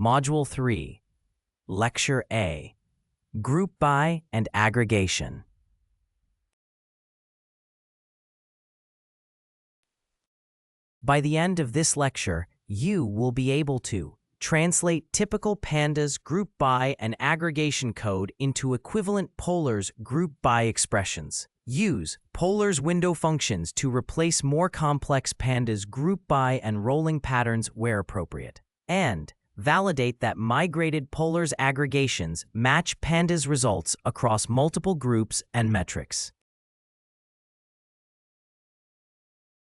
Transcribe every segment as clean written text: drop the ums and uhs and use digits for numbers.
Module 3, Lecture A, Group By and Aggregation. By the end of this lecture, you will be able to translate typical Pandas group by and aggregation code into equivalent Polars group by expressions. Use Polars window functions to replace more complex Pandas group by and rolling patterns where appropriate. And validate that migrated Polars aggregations match Pandas results across multiple groups and metrics.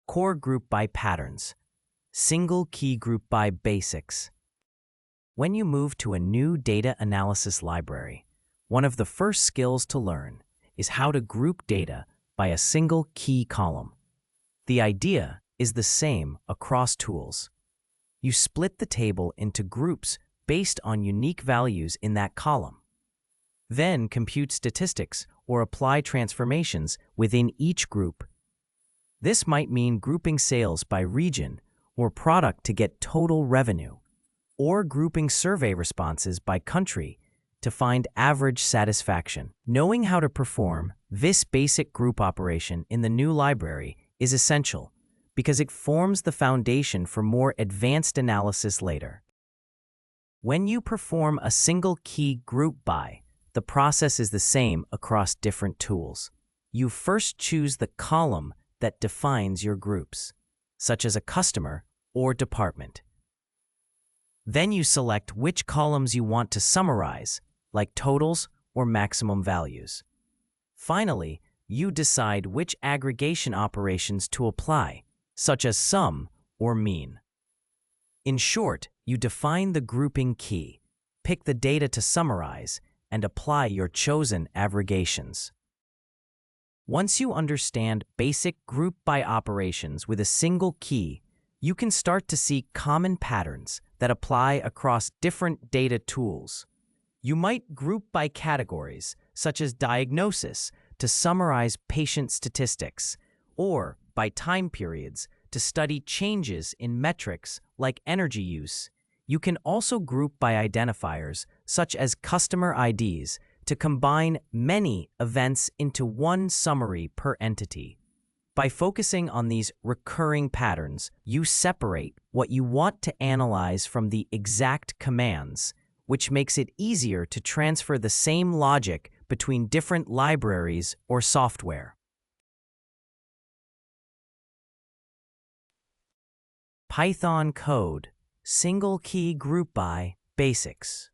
Core group by patterns. Single key group by basics. When you move to a new data analysis library, one of the first skills to learn is how to group data by a single key column. The idea is the same across tools. You split the table into groups based on unique values in that column. Then compute statistics or apply transformations within each group. This might mean grouping sales by region or product to get total revenue, or grouping survey responses by country to find average satisfaction. Knowing how to perform this basic group operation in the new library is essential because it forms the foundation for more advanced analysis later. When you perform a single key group by, the process is the same across different tools. You first choose the column that defines your groups, such as a customer or department. Then you select which columns you want to summarize, like totals or maximum values. Finally, you decide which aggregation operations to apply, such as sum or mean. In short, you define the grouping key, pick the data to summarize, and apply your chosen aggregations. Once you understand basic group by operations with a single key, you can start to see common patterns that apply across different data tools. You might group by categories, such as diagnosis, to summarize patient statistics, or by time periods to study changes in metrics like energy use. You can also group by identifiers, such as customer IDs, to combine many events into one summary per entity. By focusing on these recurring patterns, you separate what you want to analyze from the exact commands, which makes it easier to transfer the same logic between different libraries or software. Python code, single key group by basics.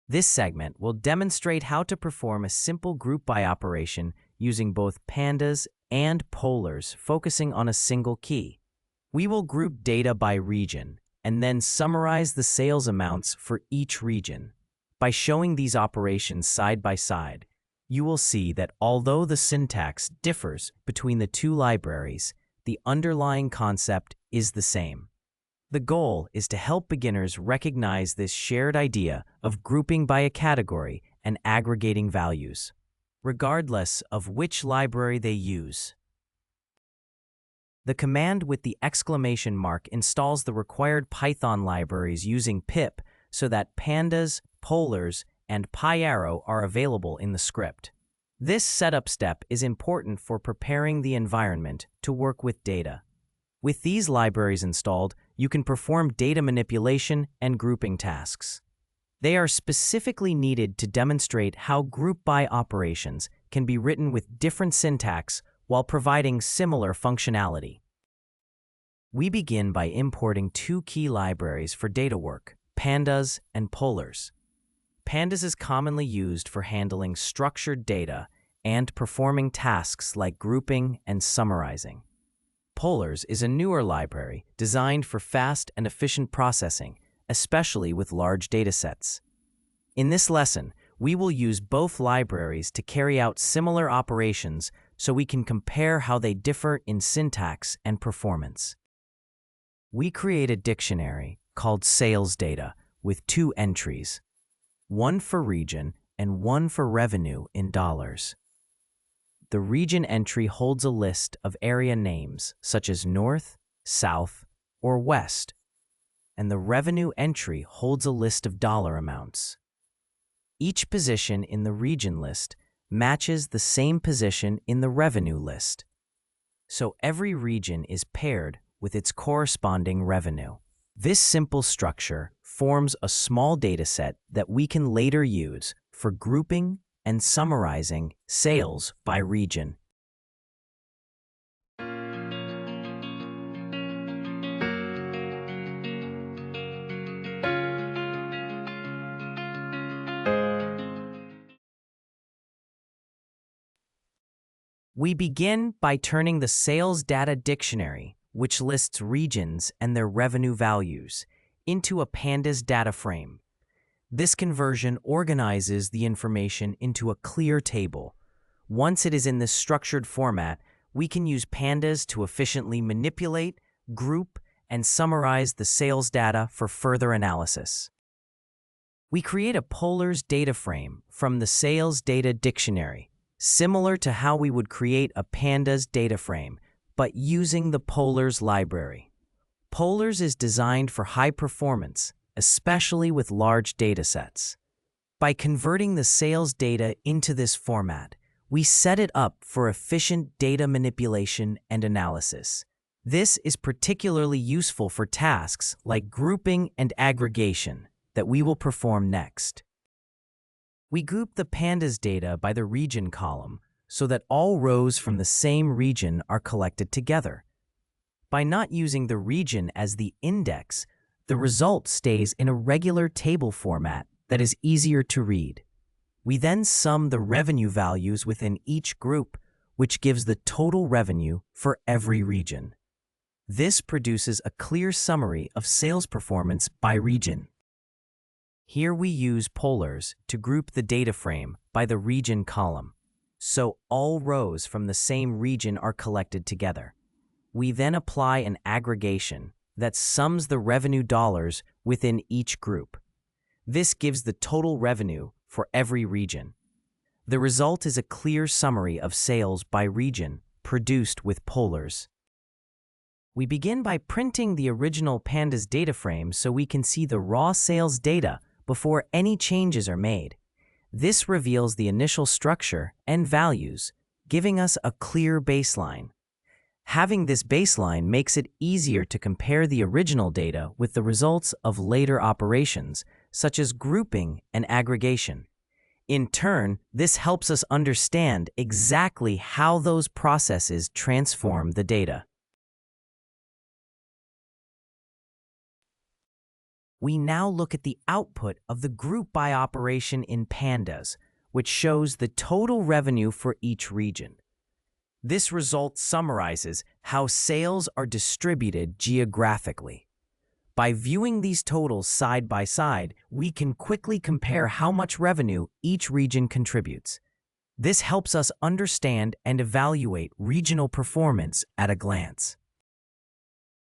This segment will demonstrate how to perform a simple group by operation using both Pandas and Polars, focusing on a single key. We will group data by region and then summarize the sales amounts for each region. By showing these operations side by side, you will see that although the syntax differs between the two libraries, the underlying concept is the same. The goal is to help beginners recognize this shared idea of grouping by a category and aggregating values, regardless of which library they use. The command with the exclamation mark installs the required Python libraries using pip so that Pandas, Polars, and PyArrow are available in the script. This setup step is important for preparing the environment to work with data. With these libraries installed, you can perform data manipulation and grouping tasks. They are specifically needed to demonstrate how group by operations can be written with different syntax while providing similar functionality. We begin by importing two key libraries for data work, Pandas and Polars. Pandas is commonly used for handling structured data and performing tasks like grouping and summarizing. Polars is a newer library designed for fast and efficient processing, especially with large datasets. In this lesson, we will use both libraries to carry out similar operations so we can compare how they differ in syntax and performance. We create a dictionary called sales data with two entries, one for region and one for revenue in dollars. The region entry holds a list of area names such as North, South, or West. and the revenue entry holds a list of dollar amounts. Each position in the region list matches the same position in the revenue list. So every region is paired with its corresponding revenue. This simple structure forms a small dataset that we can later use for grouping and summarizing sales by region. We begin by turning the sales data dictionary, which lists regions and their revenue values, into a Pandas data frame. This conversion organizes the information into a clear table. Once it is in this structured format, we can use Pandas to efficiently manipulate, group, and summarize the sales data for further analysis. We create a Polars DataFrame from the sales data dictionary, similar to how we would create a Pandas data frame, but using the Polars library. Polars is designed for high performance, especially with large datasets. By converting the sales data into this format, we set it up for efficient data manipulation and analysis. This is particularly useful for tasks like grouping and aggregation that we will perform next. We group the Pandas data by the region column so that all rows from the same region are collected together. By not using the region as the index, the result stays in a regular table format that is easier to read. We then sum the revenue values within each group, which gives the total revenue for every region. This produces a clear summary of sales performance by region. Here we use Polars to group the data frame by the region column, so all rows from the same region are collected together. We then apply an aggregation that sums the revenue dollars within each group. This gives the total revenue for every region. The result is a clear summary of sales by region produced with Polars. We begin by printing the original Pandas data frame so we can see the raw sales data before any changes are made. This reveals the initial structure and values, giving us a clear baseline. Having this baseline makes it easier to compare the original data with the results of later operations, such as grouping and aggregation. In turn, this helps us understand exactly how those processes transform the data. We now look at the output of the group by operation in Pandas, which shows the total revenue for each region. This result summarizes how sales are distributed geographically. By viewing these totals side by side, we can quickly compare how much revenue each region contributes. This helps us understand and evaluate regional performance at a glance.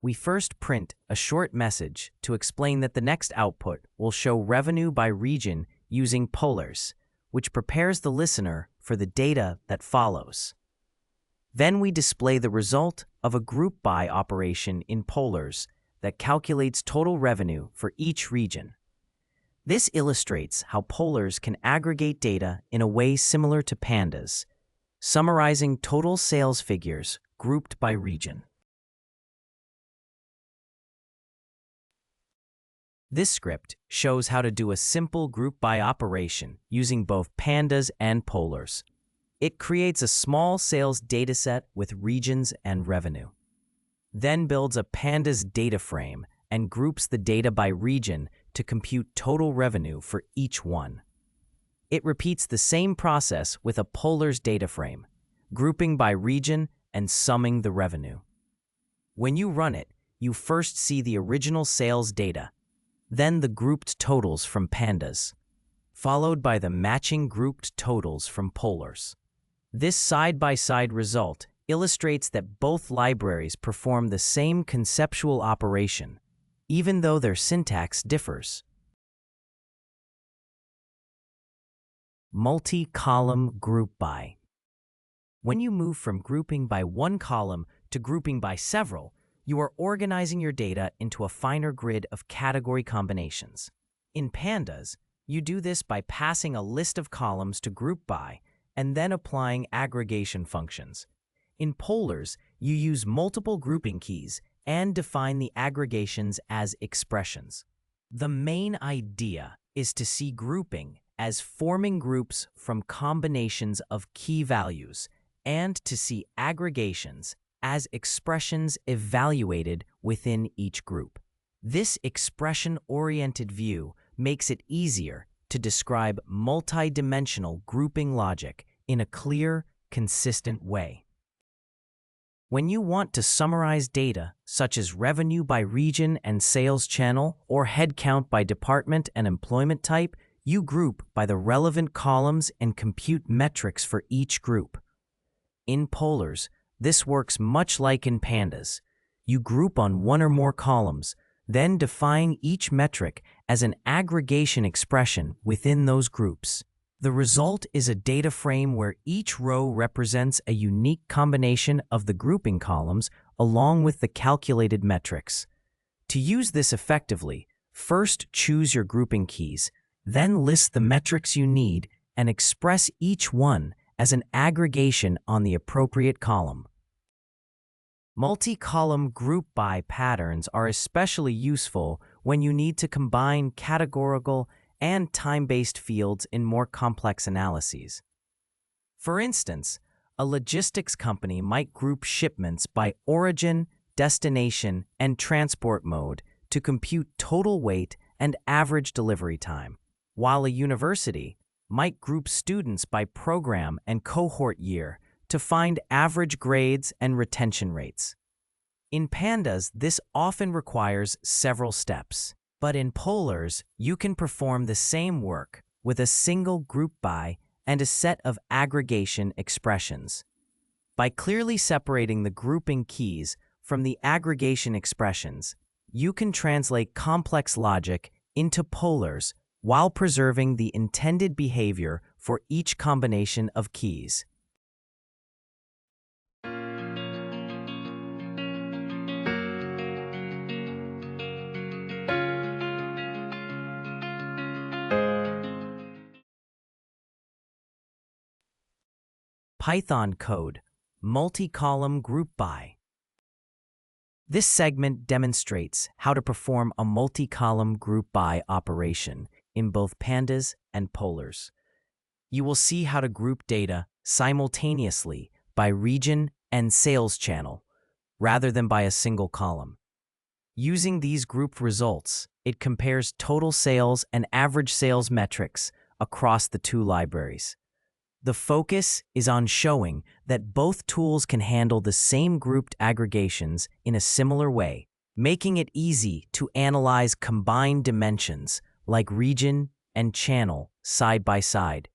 We first print a short message to explain that the next output will show revenue by region using Polars, which prepares the listener for the data that follows. Then we display the result of a group by operation in Polars that calculates total revenue for each region. This illustrates how Polars can aggregate data in a way similar to Pandas, summarizing total sales figures grouped by region. This script shows how to do a simple group by operation using both Pandas and Polars. It creates a small sales dataset with regions and revenue, then builds a Pandas data frame and groups the data by region to compute total revenue for each one. It repeats the same process with a Polars data frame, grouping by region and summing the revenue. When you run it, you first see the original sales data, then the grouped totals from Pandas, followed by the matching grouped totals from Polars. This side-by-side result illustrates that both libraries perform the same conceptual operation, even though their syntax differs. Multi-column group by. When you move from grouping by one column to grouping by several, you are organizing your data into a finer grid of category combinations. In Pandas, you do this by passing a list of columns to group by and then applying aggregation functions. In Polars, you use multiple grouping keys and define the aggregations as expressions. The main idea is to see grouping as forming groups from combinations of key values and to see aggregations as expressions evaluated within each group. This expression-oriented view makes it easier to describe multidimensional grouping logic in a clear, consistent way. When you want to summarize data, such as revenue by region and sales channel or headcount by department and employment type, you group by the relevant columns and compute metrics for each group. In Polars, this works much like in Pandas. You group on one or more columns, then define each metric as an aggregation expression within those groups. The result is a data frame where each row represents a unique combination of the grouping columns along with the calculated metrics. To use this effectively, first choose your grouping keys, then list the metrics you need and express each one as an aggregation on the appropriate column. Multi-column group by patterns are especially useful when you need to combine categorical and time-based fields in more complex analyses. For instance, a logistics company might group shipments by origin, destination, and transport mode to compute total weight and average delivery time, while a university might group students by program and cohort year to find average grades and retention rates. In Pandas, this often requires several steps, but in Polars, you can perform the same work with a single group by and a set of aggregation expressions. By clearly separating the grouping keys from the aggregation expressions, you can translate complex logic into Polars while preserving the intended behavior for each combination of keys. Python code, multi-column group by. This segment demonstrates how to perform a multi-column group by operation in both Pandas and Polars. You will see how to group data simultaneously by region and sales channel, rather than by a single column. Using these grouped results, it compares total sales and average sales metrics across the two libraries. The focus is on showing that both tools can handle the same grouped aggregations in a similar way, making it easy to analyze combined dimensions like region and channel side by side.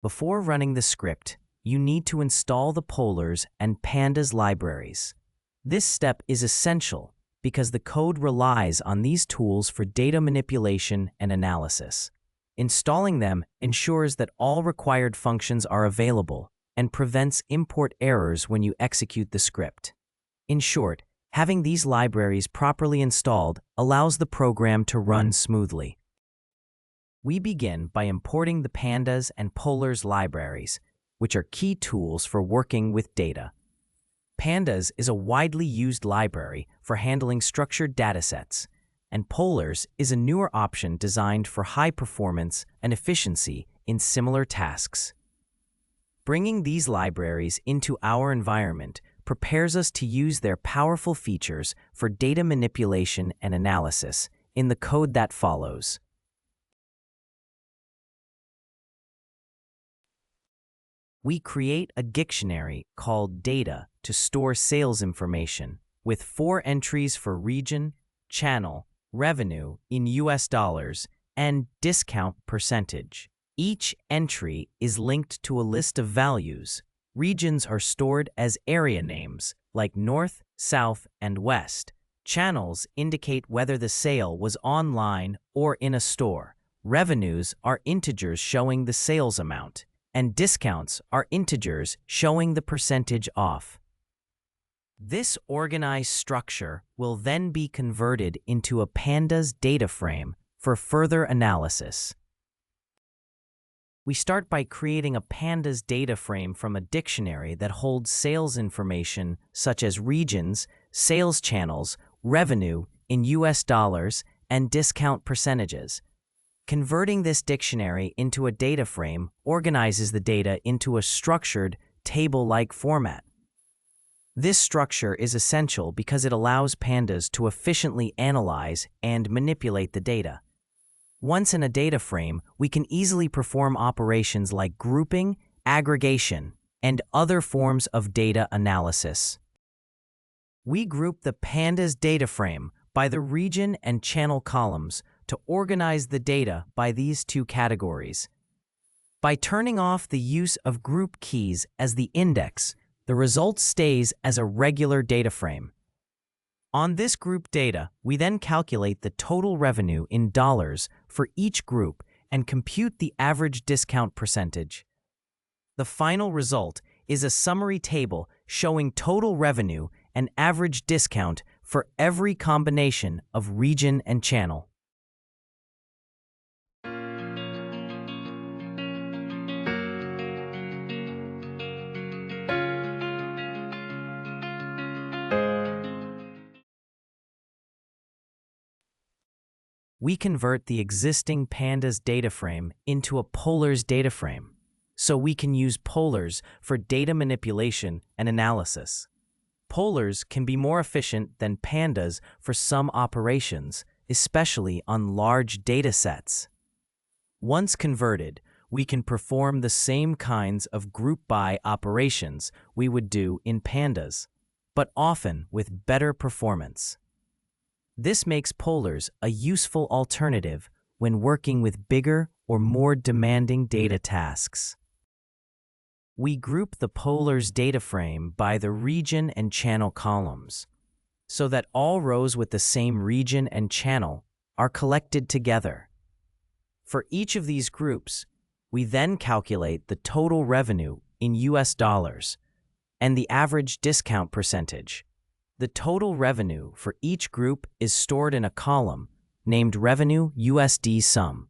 Before running the script, you need to install the Polars and Pandas libraries. This step is essential because the code relies on these tools for data manipulation and analysis. Installing them ensures that all required functions are available and prevents import errors when you execute the script. In short, having these libraries properly installed allows the program to run smoothly. We begin by importing the Pandas and Polars libraries, which are key tools for working with data. Pandas is a widely used library for handling structured datasets, and Polars is a newer option designed for high performance and efficiency in similar tasks. Bringing these libraries into our environment prepares us to use their powerful features for data manipulation and analysis in the code that follows. We create a dictionary called data to store sales information with 4 entries for region, channel, revenue in US dollars, and discount percentage. Each entry is linked to a list of values. Regions are stored as area names like North, South, and West. Channels indicate whether the sale was online or in a store. Revenues are integers showing the sales amount, and discounts are integers showing the percentage off. This organized structure will then be converted into a Pandas data frame for further analysis. We start by creating a Pandas data frame from a dictionary that holds sales information such as regions, sales channels, revenue in US dollars, and discount percentages. Converting this dictionary into a data frame organizes the data into a structured, table-like format. This structure is essential because it allows Pandas to efficiently analyze and manipulate the data. Once in a data frame, we can easily perform operations like grouping, aggregation, and other forms of data analysis. We group the Pandas data frame by the region and channel columns to organize the data by these two categories. By turning off the use of group keys as the index, the result stays as a regular data frame. On this group data, we then calculate the total revenue in dollars for each group and compute the average discount percentage. The final result is a summary table showing total revenue and average discount for every combination of region and channel. We convert the existing Pandas data frame into a Polars data frame, so we can use Polars for data manipulation and analysis. Polars can be more efficient than Pandas for some operations, especially on large data sets. Once converted, we can perform the same kinds of group by operations we would do in Pandas, but often with better performance. This makes Polars a useful alternative when working with bigger or more demanding data tasks. We group the Polars data frame by the region and channel columns, so that all rows with the same region and channel are collected together. For each of these groups, we then calculate the total revenue in US dollars and the average discount percentage. The total revenue for each group is stored in a column named Revenue USD Sum,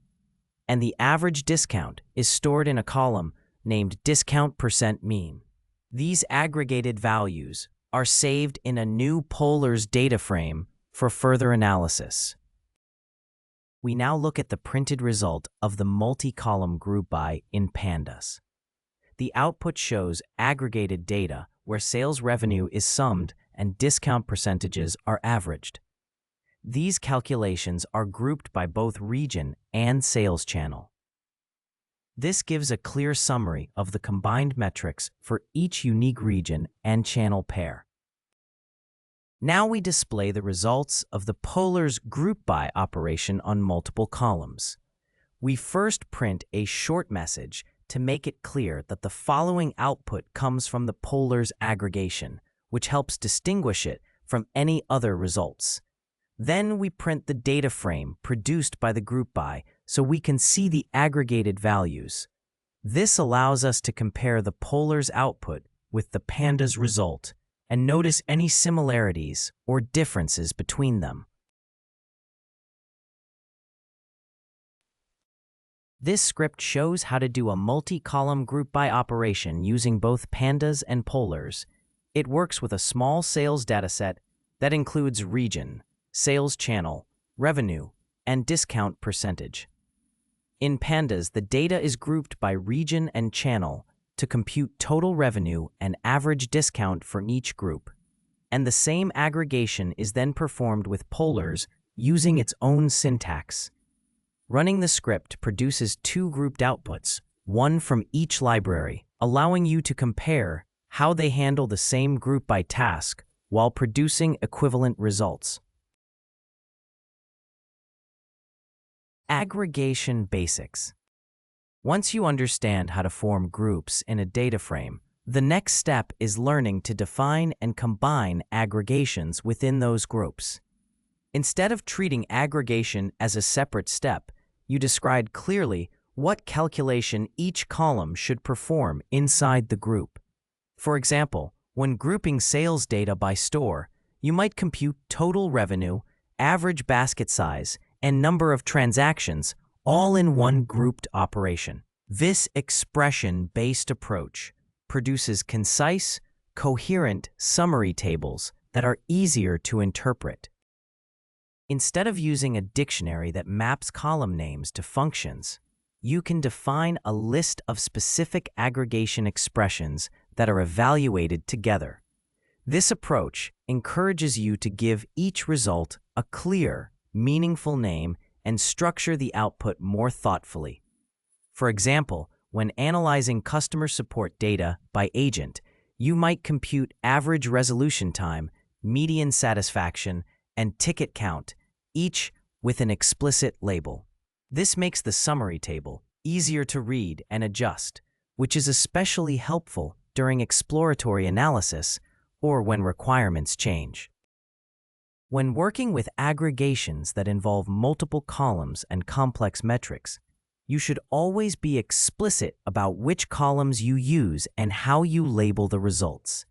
and the average discount is stored in a column named Discount Percent Mean. These aggregated values are saved in a new Polars data frame for further analysis. We now look at the printed result of the multi-column group by in Pandas. The output shows aggregated data where sales revenue is summed and discount percentages are averaged. These calculations are grouped by both region and sales channel. This gives a clear summary of the combined metrics for each unique region and channel pair. Now we display the results of the Polars group by operation on multiple columns. We first print a short message to make it clear that the following output comes from the Polars aggregation, which helps distinguish it from any other results. Then we print the data frame produced by the group by so we can see the aggregated values. This allows us to compare the Polars output with the Pandas result and notice any similarities or differences between them. This script shows how to do a multi-column group by operation using both Pandas and Polars. It works with a small sales dataset that includes region, sales channel, revenue, and discount percentage. In Pandas, the data is grouped by region and channel to compute total revenue and average discount for each group, and the same aggregation is then performed with Polars using its own syntax. Running the script produces two grouped outputs, one from each library, allowing you to compare how they handle the same group by task while producing equivalent results. Aggregation basics. Once you understand how to form groups in a data frame, the next step is learning to define and combine aggregations within those groups. Instead of treating aggregation as a separate step, you described clearly what calculation each column should perform inside the group. For example, When grouping sales data by store, you might compute total revenue, average basket size, and number of transactions all in one grouped operation. This expression-based approach produces concise, coherent summary tables that are easier to interpret. Instead of using a dictionary that maps column names to functions, you can define a list of specific aggregation expressions that are evaluated together. This approach encourages you to give each result a clear, meaningful name and structure the output more thoughtfully. For example, when analyzing customer support data by agent, you might compute average resolution time, median satisfaction, and ticket count, each with an explicit label. This makes the summary table easier to read and adjust, which is especially helpful during exploratory analysis or when requirements change. When working with aggregations that involve multiple columns and complex metrics, you should always be explicit about which columns you use and how you label the results.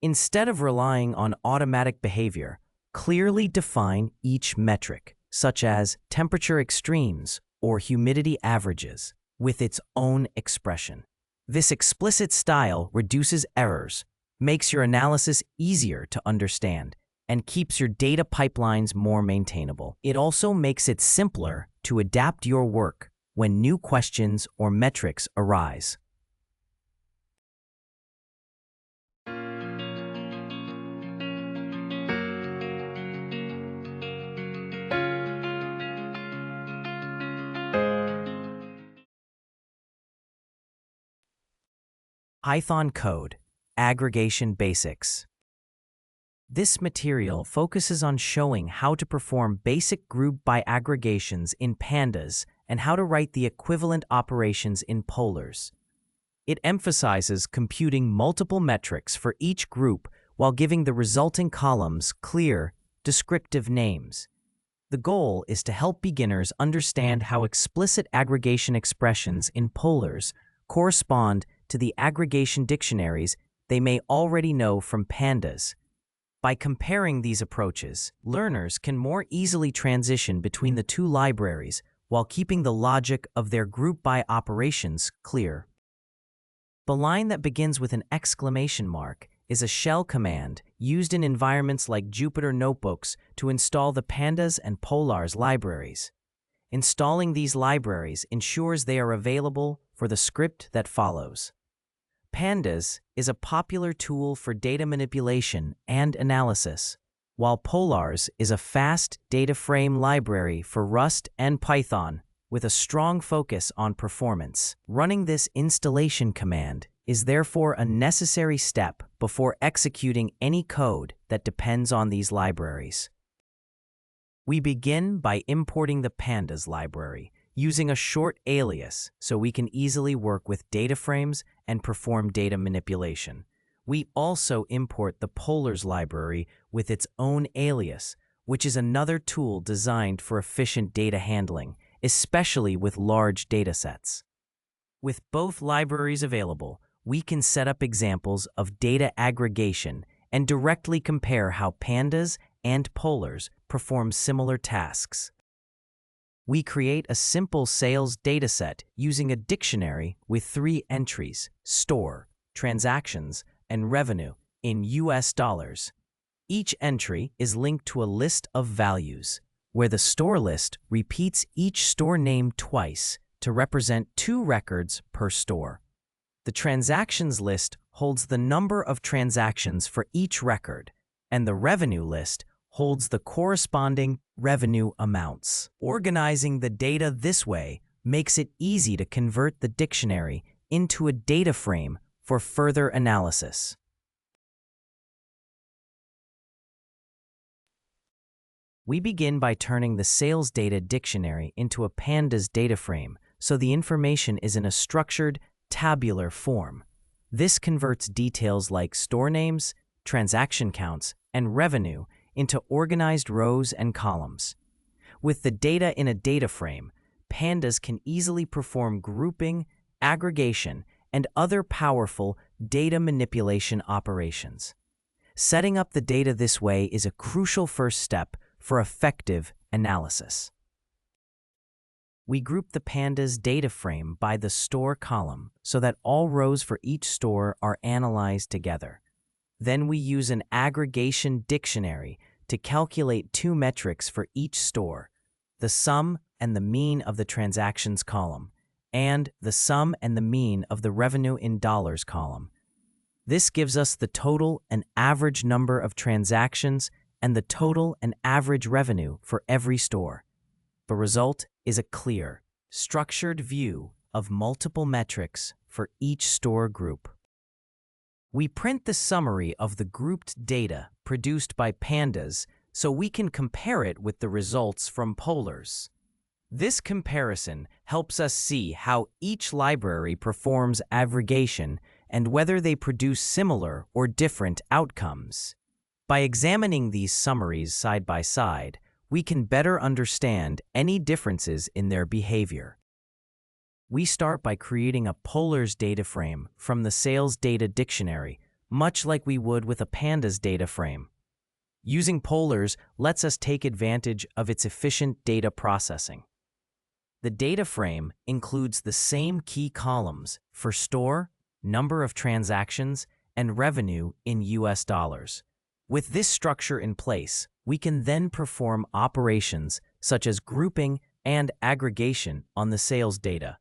Instead of relying on automatic behavior, clearly define each metric, such as temperature extremes or humidity averages, with its own expression. This explicit style reduces errors, makes your analysis easier to understand, and keeps your data pipelines more maintainable. It also makes it simpler to adapt your work when new questions or metrics arise. Python code, aggregation basics. This material focuses on showing how to perform basic group by aggregations in Pandas and how to write the equivalent operations in Polars. It emphasizes computing multiple metrics for each group while giving the resulting columns clear, descriptive names. The goal is to help beginners understand how explicit aggregation expressions in Polars correspond to the aggregation dictionaries they may already know from Pandas. By comparing these approaches, learners can more easily transition between the two libraries while keeping the logic of their group by operations clear. The line that begins with an exclamation mark is a shell command used in environments like Jupyter Notebooks to install the Pandas and Polars libraries. Installing these libraries ensures they are available for the script that follows. Pandas is a popular tool for data manipulation and analysis, while Polars is a fast data frame library for Rust and Python with a strong focus on performance. Running this installation command is therefore a necessary step before executing any code that depends on these libraries. We begin by importing the Pandas library, using a short alias so we can easily work with data frames and perform data manipulation. We also import the Polars library with its own alias, which is another tool designed for efficient data handling, especially with large datasets. With both libraries available, we can set up examples of data aggregation and directly compare how Pandas and Polars perform similar tasks. We create a simple sales dataset using a dictionary with 3 entries: store, transactions, and revenue in US dollars. Each entry is linked to a list of values, where the store list repeats each store name twice to represent 2 records per store. The transactions list holds the number of transactions for each record, and the revenue list holds the corresponding revenue amounts. Organizing the data this way makes it easy to convert the dictionary into a data frame for further analysis. We begin by turning the sales data dictionary into a Pandas data frame so the information is in a structured, tabular form. This converts details like store names, transaction counts, and revenue into organized rows and columns. With the data in a data frame, Pandas can easily perform grouping, aggregation, and other powerful data manipulation operations. Setting up the data this way is a crucial first step for effective analysis. We group the Pandas data frame by the store column so that all rows for each store are analyzed together. Then we use an aggregation dictionary to calculate two metrics for each store: the sum and the mean of the transactions column, and the sum and the mean of the revenue in dollars column. This gives us the total and average number of transactions and the total and average revenue for every store. The result is a clear, structured view of multiple metrics for each store group. We print the summary of the grouped data produced by Pandas so we can compare it with the results from Polars. This comparison helps us see how each library performs aggregation and whether they produce similar or different outcomes. By examining these summaries side by side, we can better understand any differences in their behavior. We start by creating a Polars data frame from the sales data dictionary, much like we would with a Pandas data frame. Using Polars lets us take advantage of its efficient data processing. The data frame includes the same key columns for store, number of transactions, and revenue in US dollars. With this structure in place, we can then perform operations such as grouping and aggregation on the sales data.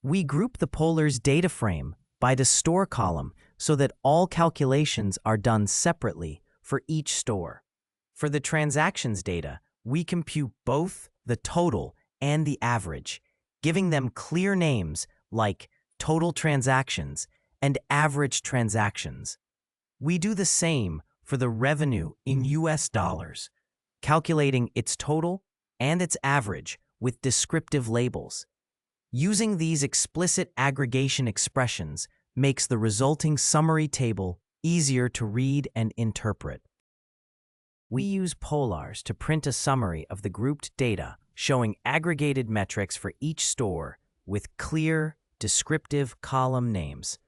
We group the Polars data frame by the store column so that all calculations are done separately for each store. For the transactions data, we compute both the total and the average, giving them clear names like total transactions and average transactions. We do the same for the revenue in US dollars, calculating its total and its average with descriptive labels. Using these explicit aggregation expressions makes the resulting summary table easier to read and interpret. We use Polars to print a summary of the grouped data, showing aggregated metrics for each store with clear, descriptive column names.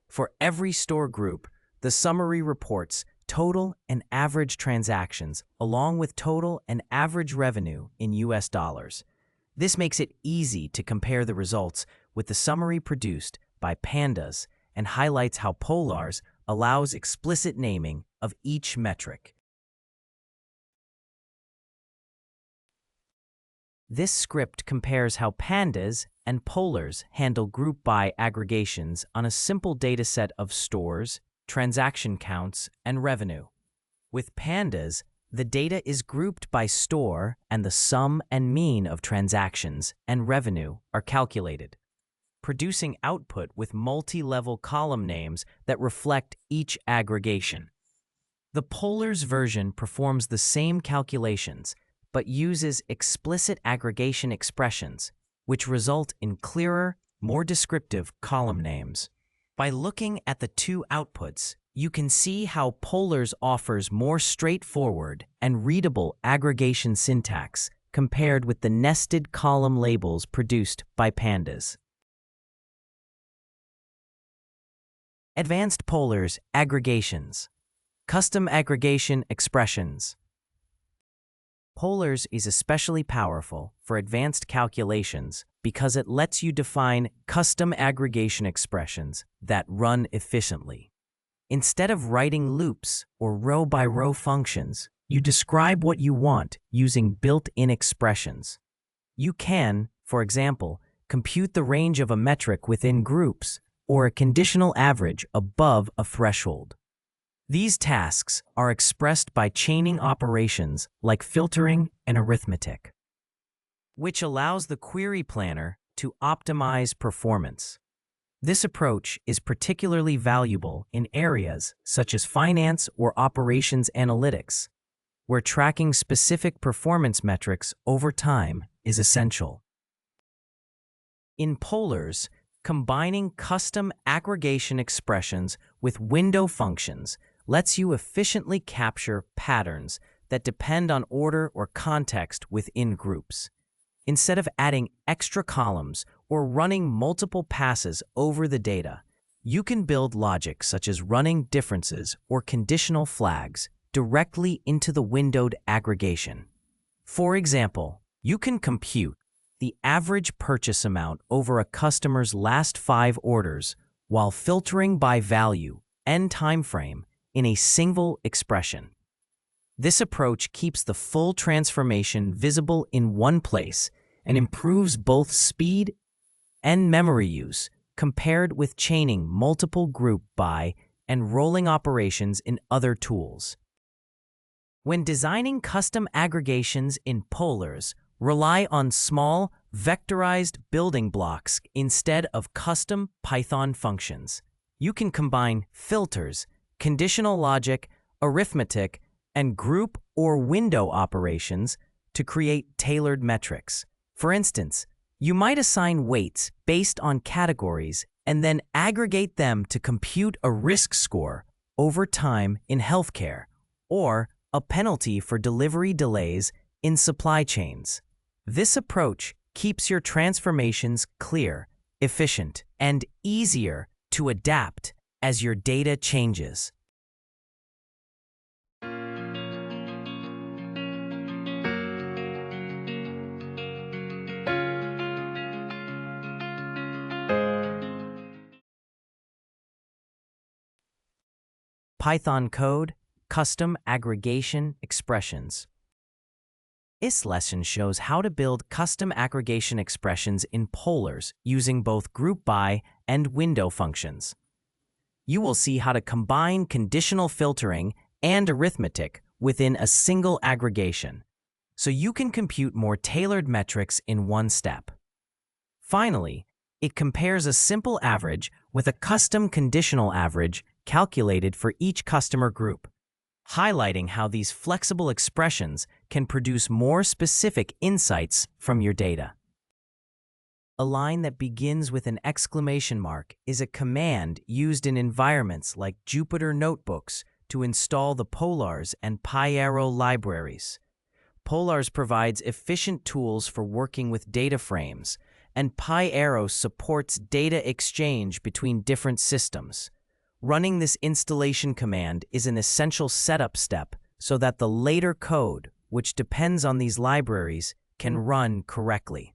For every store group, the summary reports total and average transactions along with total and average revenue in US dollars. This makes it easy to compare the results with the summary produced by Pandas and highlights how Polars allows explicit naming of each metric. This script compares how Pandas and Polars handle group by aggregations on a simple dataset of stores, transaction counts, and revenue. With Pandas, the data is grouped by store and the sum and mean of transactions and revenue are calculated, producing output with multi-level column names that reflect each aggregation. The Polars version performs the same calculations, but uses explicit aggregation expressions, which result in clearer, more descriptive column names. By looking at the two outputs, you can see how Polars offers more straightforward and readable aggregation syntax compared with the nested column labels produced by Pandas. Advanced Polars aggregations. Custom aggregation expressions. Polars is especially powerful for advanced calculations because it lets you define custom aggregation expressions that run efficiently. Instead of writing loops or row-by-row functions, you describe what you want using built-in expressions. You can, for example, compute the range of a metric within groups or a conditional average above a threshold. These tasks are expressed by chaining operations like filtering and arithmetic, which allows the query planner to optimize performance. This approach is particularly valuable in areas such as finance or operations analytics, where tracking specific performance metrics over time is essential. In Polars, Combining custom aggregation expressions with window functions lets you efficiently capture patterns that depend on order or context within groups. Instead of adding extra columns or running multiple passes over the data, you can build logic such as running differences or conditional flags directly into the windowed aggregation. For example, you can compute the average purchase amount over a customer's last 5 orders while filtering by value and time frame in a single expression. This approach keeps the full transformation visible in one place and improves both speed and memory use compared with chaining multiple group by and rolling operations in other tools. When designing custom aggregations in Polars, rely on small, vectorized building blocks instead of custom Python functions. You can combine filters, conditional logic, arithmetic, and group or window operations to create tailored metrics. For instance, you might assign weights based on categories and then aggregate them to compute a risk score over time in healthcare, or a penalty for delivery delays in supply chains. This approach keeps your transformations clear, efficient, and easier to adapt as your data changes. Python code, custom aggregation expressions. This lesson shows how to build custom aggregation expressions in Polars using both group by and window functions. You will see how to combine conditional filtering and arithmetic within a single aggregation, so you can compute more tailored metrics in one step. Finally, it compares a simple average with a custom conditional average calculated for each customer group, highlighting how these flexible expressions can produce more specific insights from your data. A line that begins with an exclamation mark is a command used in environments like Jupyter Notebooks to install the Polars and PyArrow libraries. Polars provides efficient tools for working with data frames, and PyArrow supports data exchange between different systems. Running this installation command is an essential setup step so that the later code, which depends on these libraries, can run correctly.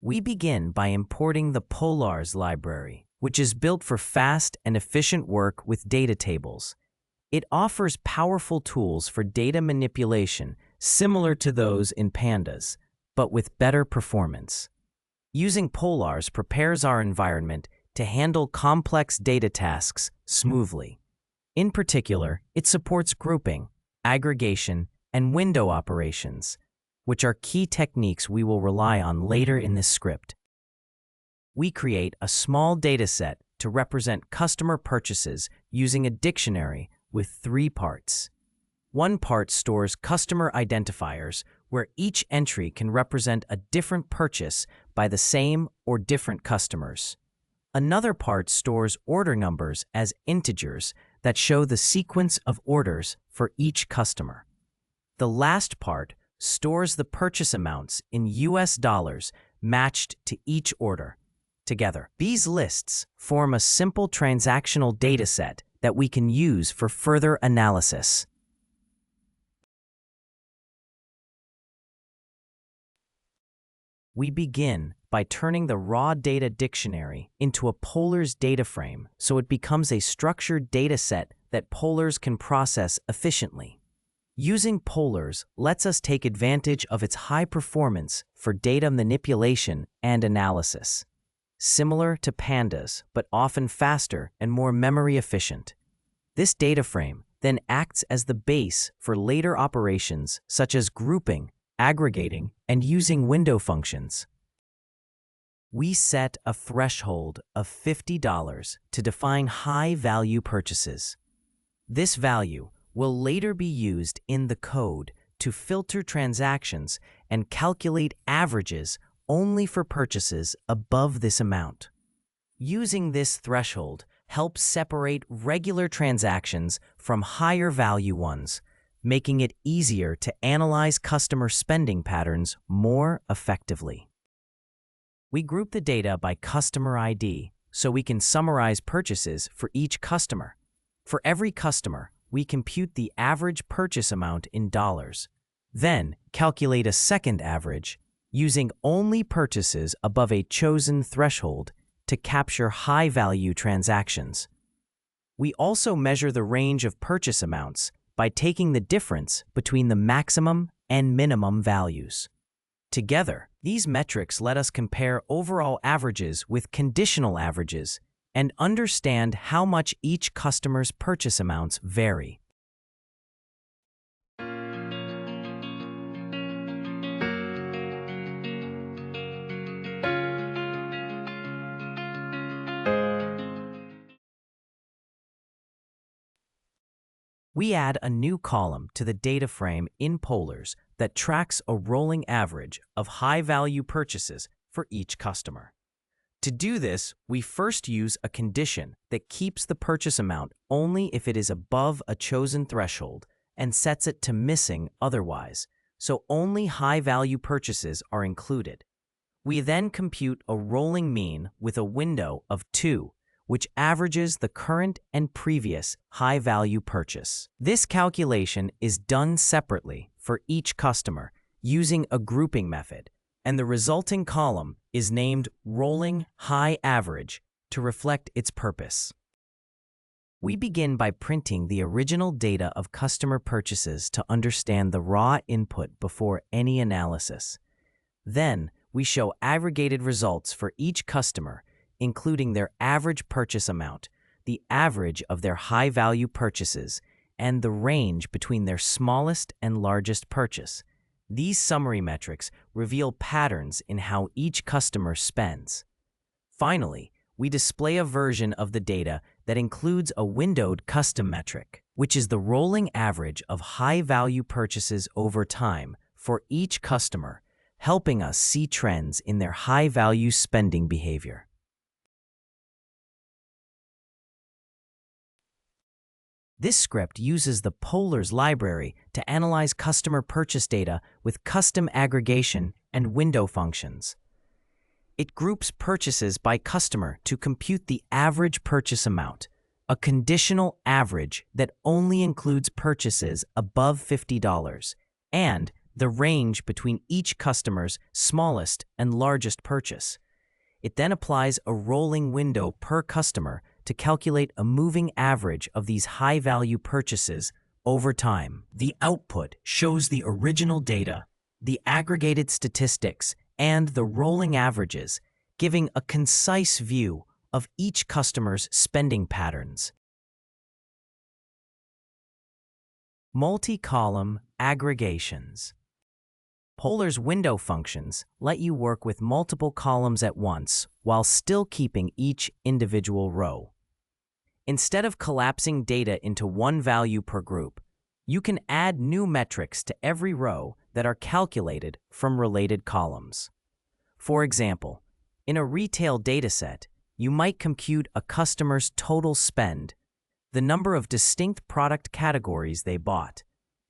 We begin by importing the Polars library, which is built for fast and efficient work with data tables. It offers powerful tools for data manipulation similar to those in Pandas, but with better performance. Using Polars prepares our environment to handle complex data tasks smoothly. In particular, it supports grouping, aggregation, and window operations, which are key techniques we will rely on later in this script. We create a small dataset to represent customer purchases using a dictionary with 3 parts. One part stores customer identifiers, where each entry can represent a different purchase by the same or different customers. Another part stores order numbers as integers that show the sequence of orders for each customer. The last part stores the purchase amounts in US dollars matched to each order. Together, these lists form a simple transactional dataset that we can use for further analysis. We begin by turning the raw data dictionary into a Polars DataFrame so it becomes a structured dataset that Polars can process efficiently. Using Polars lets us take advantage of its high performance for data manipulation and analysis. Similar to Pandas, but often faster and more memory efficient. This DataFrame then acts as the base for later operations such as grouping, aggregating, and using window functions. We set a threshold of $50 to define high-value purchases. This value will later be used in the code to filter transactions and calculate averages only for purchases above this amount. Using this threshold helps separate regular transactions from higher value ones, making it easier to analyze customer spending patterns more effectively. We group the data by customer ID so we can summarize purchases for each customer. For every customer, we compute the average purchase amount in dollars, then calculate a second average using only purchases above a chosen threshold to capture high-value transactions. We also measure the range of purchase amounts by taking the difference between the maximum and minimum values. Together, these metrics let us compare overall averages with conditional averages and understand how much each customer's purchase amounts vary. We add a new column to the data frame in Polars that tracks a rolling average of high-value purchases for each customer. To do this, we first use a condition that keeps the purchase amount only if it is above a chosen threshold and sets it to missing otherwise, so only high-value purchases are included. We then compute a rolling mean with a window of 2, which averages the current and previous high-value purchase. This calculation is done separately for each customer using a grouping method, and the resulting column is named Rolling High Average to reflect its purpose. We begin by printing the original data of customer purchases to understand the raw input before any analysis. Then, we show aggregated results for each customer, including their average purchase amount, the average of their high-value purchases, and the range between their smallest and largest purchase. These summary metrics reveal patterns in how each customer spends. Finally, we display a version of the data that includes a windowed custom metric, which is the rolling average of high-value purchases over time for each customer, helping us see trends in their high-value spending behavior. This script uses the Polars library to analyze customer purchase data with custom aggregation and window functions. It groups purchases by customer to compute the average purchase amount, a conditional average that only includes purchases above $50, and the range between each customer's smallest and largest purchase. It then applies a rolling window per customer to calculate a moving average of these high-value purchases over time. The output shows the original data, the aggregated statistics, and the rolling averages, giving a concise view of each customer's spending patterns. Multi-column aggregations. Polars window functions let you work with multiple columns at once while still keeping each individual row. Instead of collapsing data into one value per group, you can add new metrics to every row that are calculated from related columns. For example, in a retail dataset, you might compute a customer's total spend, the number of distinct product categories they bought,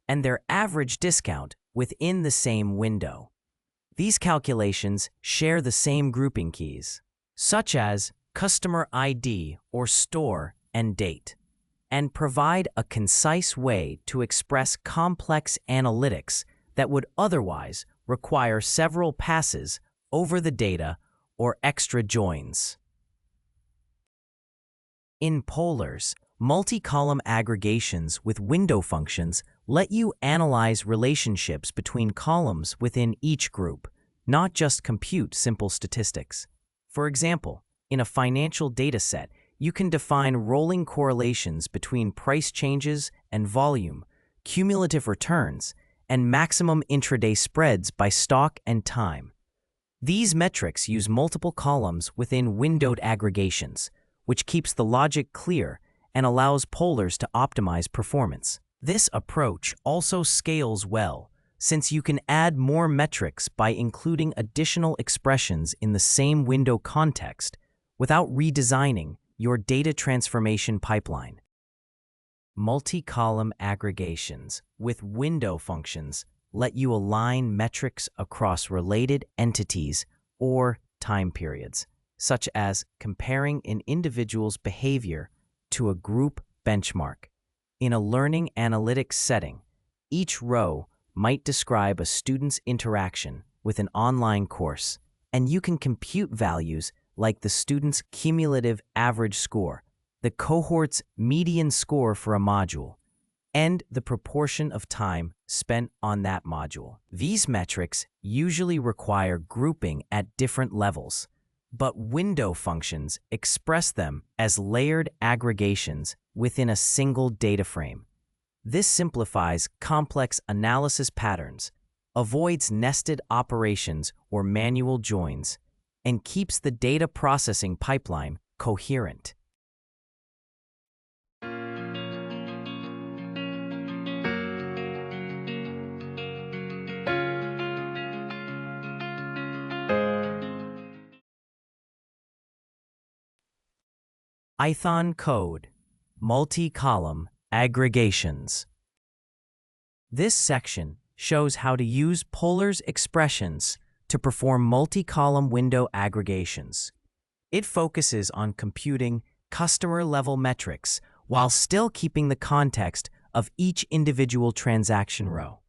and their average discount within the same window. These calculations share the same grouping keys, such as customer ID or store and date, and provide a concise way to express complex analytics that would otherwise require several passes over the data or extra joins. In Polars, multi-column aggregations with window functions let you analyze relationships between columns within each group, not just compute simple statistics. For example, in a financial dataset, you can define rolling correlations between price changes and volume, cumulative returns, and maximum intraday spreads by stock and time. These metrics use multiple columns within windowed aggregations, which keeps the logic clear and allows Polars to optimize performance. This approach also scales well, since you can add more metrics by including additional expressions in the same window context without redesigning your data transformation pipeline. Multi-column aggregations with window functions let you align metrics across related entities or time periods, such as comparing an individual's behavior to a group benchmark. In a learning analytics setting, each row might describe a student's interaction with an online course, and you can compute values like the student's cumulative average score, the cohort's median score for a module, and the proportion of time spent on that module. These metrics usually require grouping at different levels, but window functions express them as layered aggregations within a single data frame. This simplifies complex analysis patterns, avoids nested operations or manual joins, and keeps the data processing pipeline coherent. Python code, multi-column aggregations. This section shows how to use Polars expressions to perform multi-column window aggregations. It focuses on computing customer-level metrics while still keeping the context of each individual transaction row.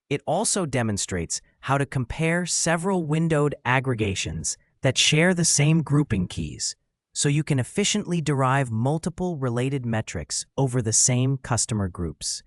It also demonstrates how to compare several windowed aggregations that share the same grouping keys, so you can efficiently derive multiple related metrics over the same customer groups.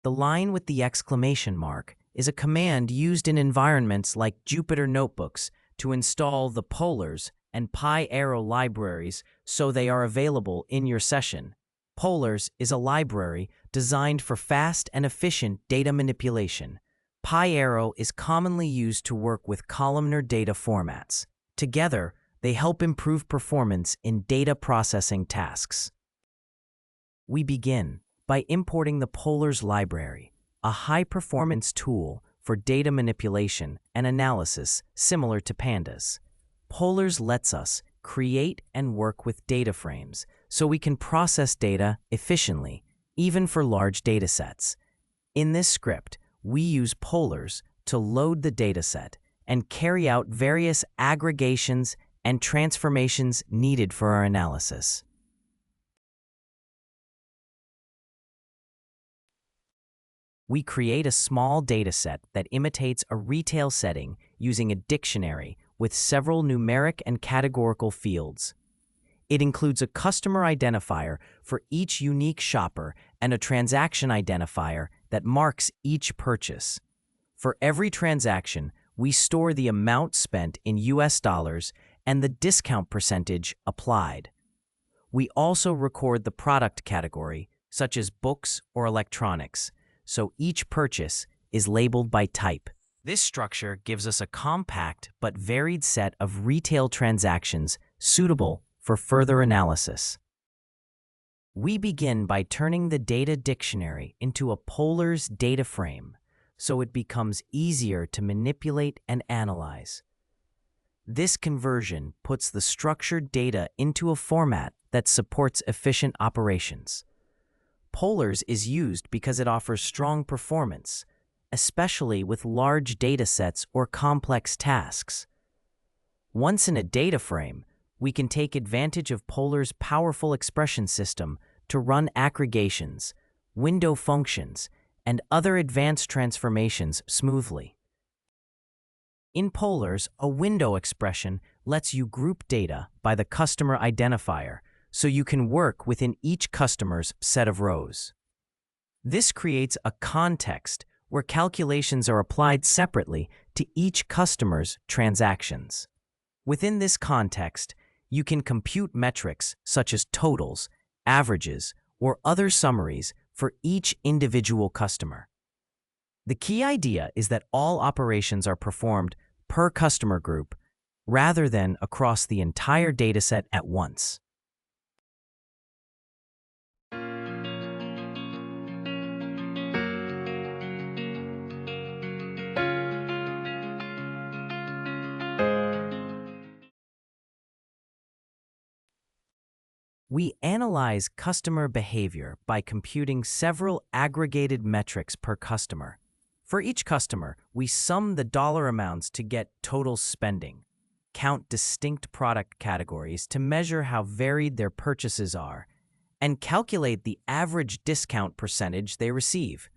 The line with the exclamation mark is a command used in environments like Jupyter Notebooks to install the Polars and PyArrow libraries so they are available in your session. Polars is a library designed for fast and efficient data manipulation. PyArrow is commonly used to work with columnar data formats. Together, they help improve performance in data processing tasks. We begin by importing the Polars library, a high-performance tool for data manipulation and analysis similar to Pandas. Polars lets us create and work with data frames so we can process data efficiently, even for large datasets. In this script, we use Polars to load the dataset and carry out various aggregations and transformations needed for our analysis. We create a small dataset that imitates a retail setting using a dictionary with several numeric and categorical fields. It includes a customer identifier for each unique shopper and a transaction identifier that marks each purchase. For every transaction, we store the amount spent in US dollars and the discount percentage applied. We also record the product category, such as books or electronics, so each purchase is labeled by type. This structure gives us a compact but varied set of retail transactions suitable for further analysis. We begin by turning the data dictionary into a Polars DataFrame, so it becomes easier to manipulate and analyze. This conversion puts the structured data into a format that supports efficient operations. Polars is used because it offers strong performance, especially with large datasets or complex tasks. Once in a data frame, we can take advantage of Polars' powerful expression system to run aggregations, window functions, and other advanced transformations smoothly. In Polars, a window expression lets you group data by the customer identifier, so you can work within each customer's set of rows. This creates a context where calculations are applied separately to each customer's transactions. Within this context, you can compute metrics such as totals, averages, or other summaries for each individual customer. The key idea is that all operations are performed per customer group rather than across the entire dataset at once. We analyze customer behavior by computing several aggregated metrics per customer. For each customer, we sum the dollar amounts to get total spending, count distinct product categories to measure how varied their purchases are, and calculate the average discount percentage they receive.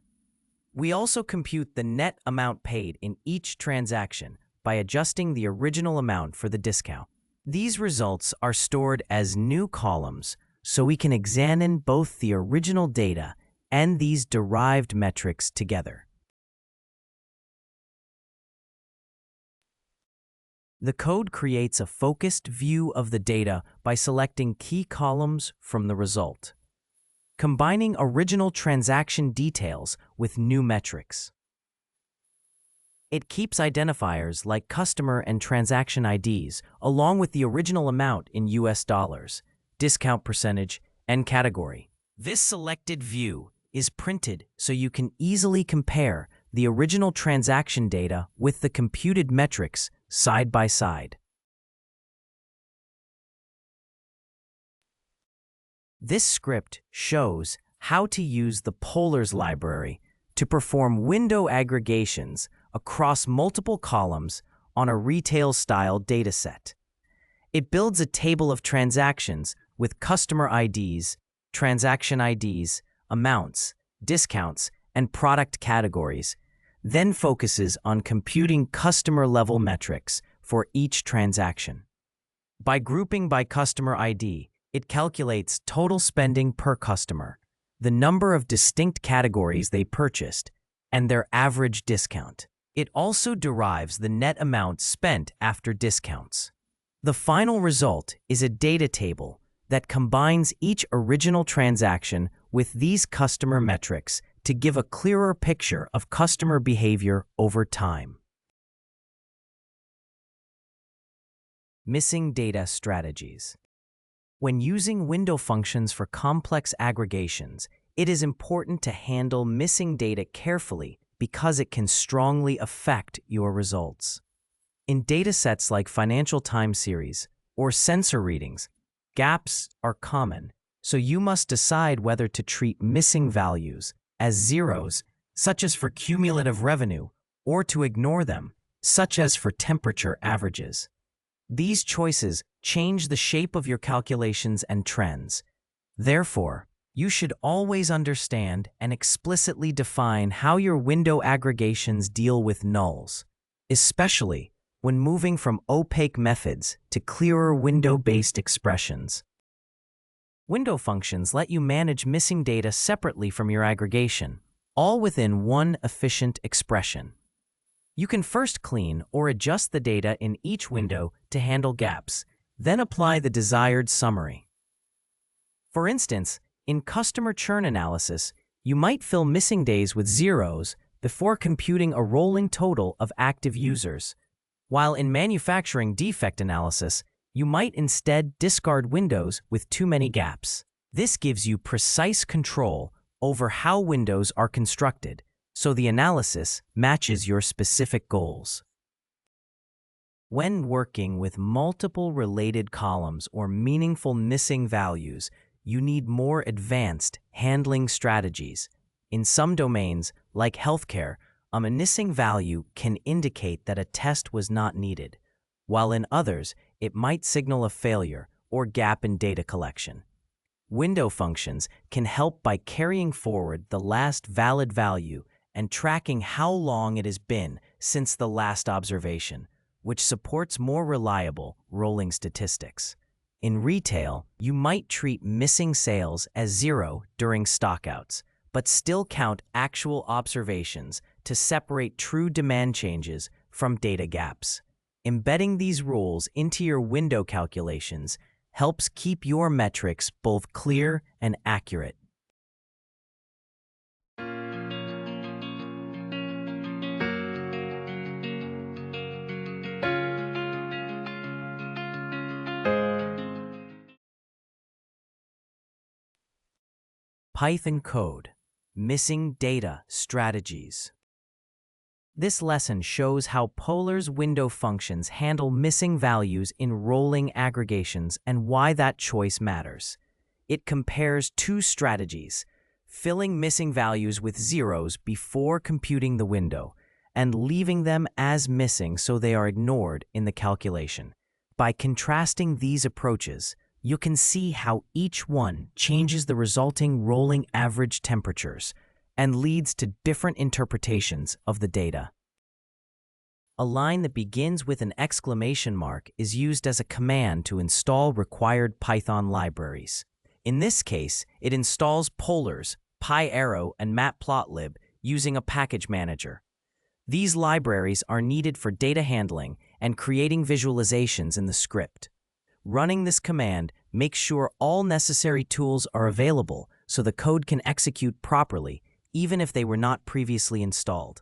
We also compute the net amount paid in each transaction by adjusting the original amount for the discount. These results are stored as new columns, so we can examine both the original data and these derived metrics together. The code creates a focused view of the data by selecting key columns from the result, combining original transaction details with new metrics. It keeps identifiers like customer and transaction IDs along with the original amount in US dollars, discount percentage, and category. This selected view is printed so you can easily compare the original transaction data with the computed metrics side by side. This script shows how to use the Polars library to perform window aggregations across multiple columns on a retail-style dataset. It builds a table of transactions with customer IDs, transaction IDs, amounts, discounts, and product categories, then focuses on computing customer-level metrics for each transaction. By grouping by customer ID, it calculates total spending per customer, the number of distinct categories they purchased, and their average discount. It also derives the net amount spent after discounts. The final result is a data table that combines each original transaction with these customer metrics to give a clearer picture of customer behavior over time. Missing data strategies. When using window functions for complex aggregations, it is important to handle missing data carefully because it can strongly affect your results. In datasets like financial time series or sensor readings, gaps are common, so you must decide whether to treat missing values as zeros, such as for cumulative revenue, or to ignore them, such as for temperature averages. These choices change the shape of your calculations and trends. Therefore, you should always understand and explicitly define how your window aggregations deal with nulls, especially when moving from opaque methods to clearer window-based expressions. Window functions let you manage missing data separately from your aggregation, all within one efficient expression. You can first clean or adjust the data in each window to handle gaps, then apply the desired summary. For instance, in customer churn analysis, you might fill missing days with zeros before computing a rolling total of active users, while in manufacturing defect analysis, you might instead discard windows with too many gaps. This gives you precise control over how windows are constructed, so the analysis matches your specific goals. When working with multiple related columns or meaningful missing values, you need more advanced handling strategies. In some domains, like healthcare, a missing value can indicate that a test was not needed, while in others, it might signal a failure or gap in data collection. Window functions can help by carrying forward the last valid value and tracking how long it has been since the last observation, which supports more reliable rolling statistics. In retail, you might treat missing sales as zero during stockouts, but still count actual observations to separate true demand changes from data gaps. Embedding these rules into your window calculations helps keep your metrics both clear and accurate. Python code, missing data strategies. This lesson shows how Polars window functions handle missing values in rolling aggregations and why that choice matters. It compares two strategies: filling missing values with zeros before computing the window, and leaving them as missing so they are ignored in the calculation. By contrasting these approaches, you can see how each one changes the resulting rolling average temperatures and leads to different interpretations of the data. A line that begins with an exclamation mark is used as a command to install required Python libraries. In this case, it installs Polars, PyArrow, and Matplotlib using a package manager. These libraries are needed for data handling and creating visualizations in the script. Running this command makes sure all necessary tools are available so the code can execute properly, even if they were not previously installed.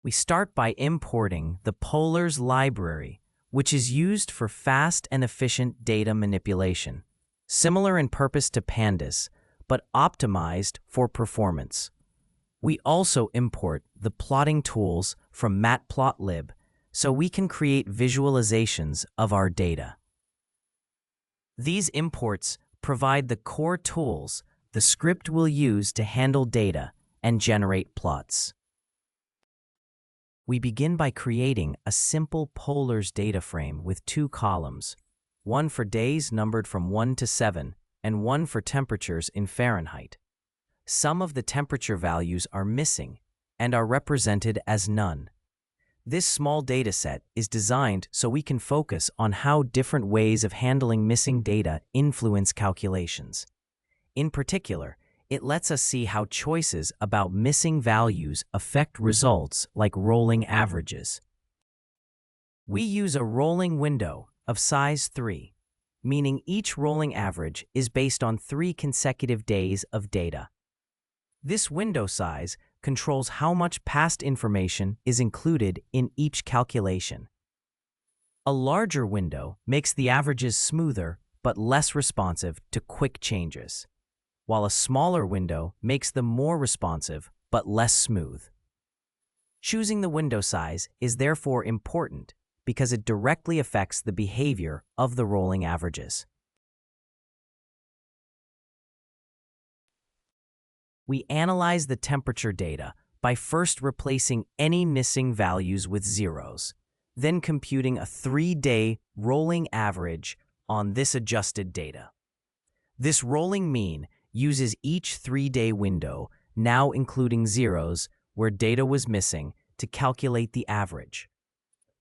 We start by importing the Polars library, which is used for fast and efficient data manipulation, similar in purpose to Pandas, but optimized for performance. We also import the plotting tools from Matplotlib so we can create visualizations of our data. These imports provide the core tools the script will use to handle data and generate plots. We begin by creating a simple Polars DataFrame with two columns, one for days numbered from 1 to 7 and one for temperatures in Fahrenheit. Some of the temperature values are missing and are represented as none. This small dataset is designed so we can focus on how different ways of handling missing data influence calculations. In particular, it lets us see how choices about missing values affect results like rolling averages. We use a rolling window of size 3, meaning each rolling average is based on 3 consecutive days of data. This window size controls how much past information is included in each calculation. A larger window makes the averages smoother but less responsive to quick changes, while a smaller window makes them more responsive but less smooth. Choosing the window size is therefore important because it directly affects the behavior of the rolling averages. We analyze the temperature data by first replacing any missing values with zeros, then computing a 3-day rolling average on this adjusted data. This rolling mean uses each 3-day window, now including zeros where data was missing, to calculate the average.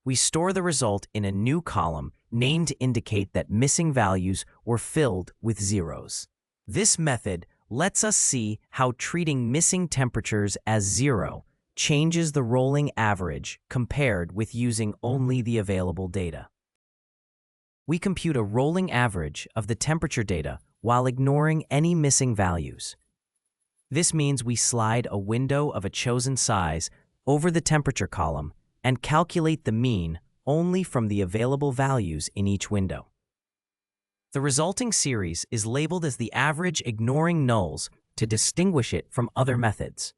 We store the result in a new column named to indicate that missing values were filled with zeros. This method lets us see how treating missing temperatures as zero changes the rolling average compared with using only the available data. We compute a rolling average of the temperature data while ignoring any missing values. This means we slide a window of a chosen size over the temperature column and calculate the mean only from the available values in each window. The resulting series is labeled as the average ignoring nulls to distinguish it from other methods.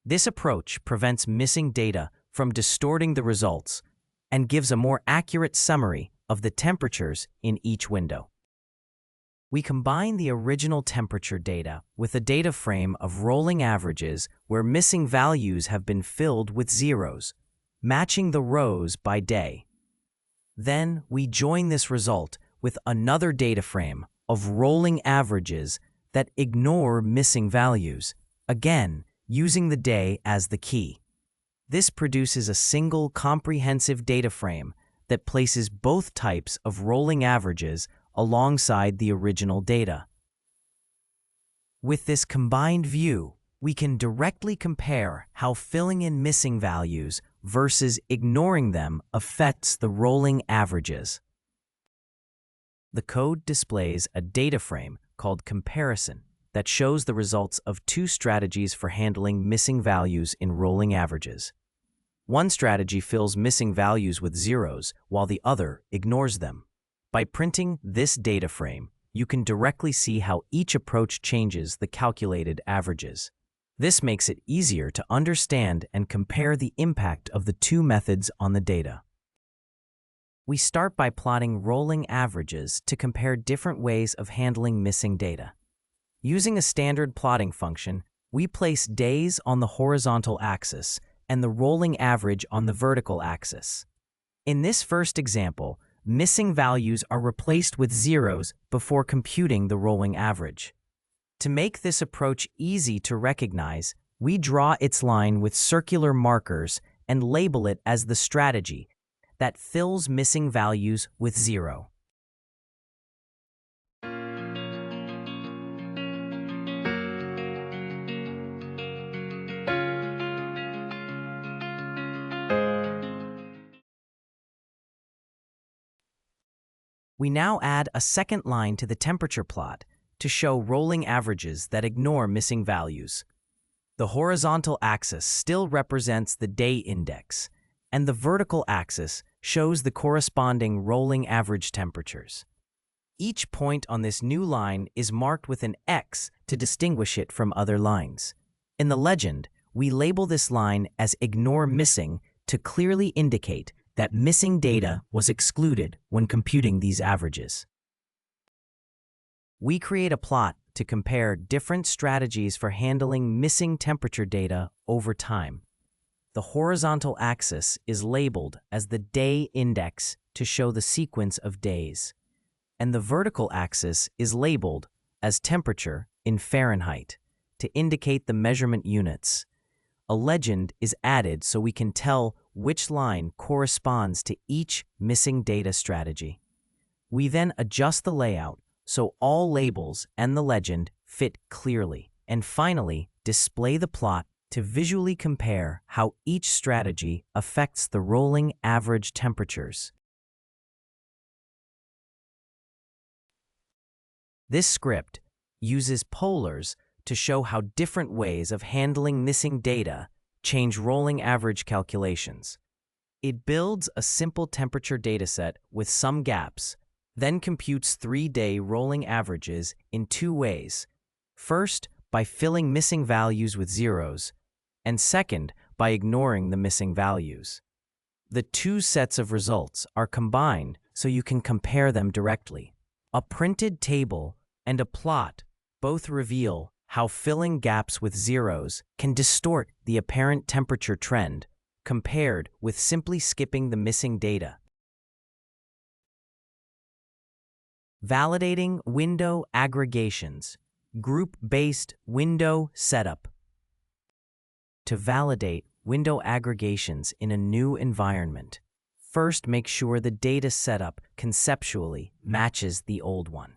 This approach prevents missing data from distorting the results and gives a more accurate summary of the temperatures in each window. We combine the original temperature data with a data frame of rolling averages where missing values have been filled with zeros, matching the rows by day. Then we join this result with another data frame of rolling averages that ignore missing values, again using the day as the key. This produces a single comprehensive data frame that places both types of rolling averages alongside the original data. With this combined view, we can directly compare how filling in missing values versus ignoring them affects the rolling averages. The code displays a data frame called comparison that shows the results of two strategies for handling missing values in rolling averages. One strategy fills missing values with zeros, while the other ignores them. By printing this data frame, you can directly see how each approach changes the calculated averages. This makes it easier to understand and compare the impact of the two methods on the data. We start by plotting rolling averages to compare different ways of handling missing data. Using a standard plotting function, we place days on the horizontal axis and the rolling average on the vertical axis. In this first example, missing values are replaced with zeros before computing the rolling average. To make this approach easy to recognize, we draw its line with circular markers and label it as the strategy that fills missing values with 0. We now add a second line to the temperature plot to show rolling averages that ignore missing values. The horizontal axis still represents the day index, and the vertical axis shows the corresponding rolling average temperatures. Each point on this new line is marked with an X to distinguish it from other lines. In the legend, we label this line as ignore missing to clearly indicate that missing data was excluded when computing these averages. We create a plot to compare different strategies for handling missing temperature data over time. The horizontal axis is labeled as the day index to show the sequence of days, and the vertical axis is labeled as temperature in Fahrenheit to indicate the measurement units. A legend is added so we can tell which line corresponds to each missing data strategy. We then adjust the layout so all labels and the legend fit clearly, and finally display the plot to visually compare how each strategy affects the rolling average temperatures. This script uses polars to show how different ways of handling missing data change rolling average calculations. It builds a simple temperature dataset with some gaps, then computes 3-day rolling averages in 2 ways. First, by filling missing values with zeros, and second, by ignoring the missing values. The 2 sets of results are combined so you can compare them directly. A printed table and a plot both reveal how filling gaps with zeros can distort the apparent temperature trend compared with simply skipping the missing data. Validating window aggregations. Group-based window setup. To validate window aggregations in a new environment, first make sure the data setup conceptually matches the old one.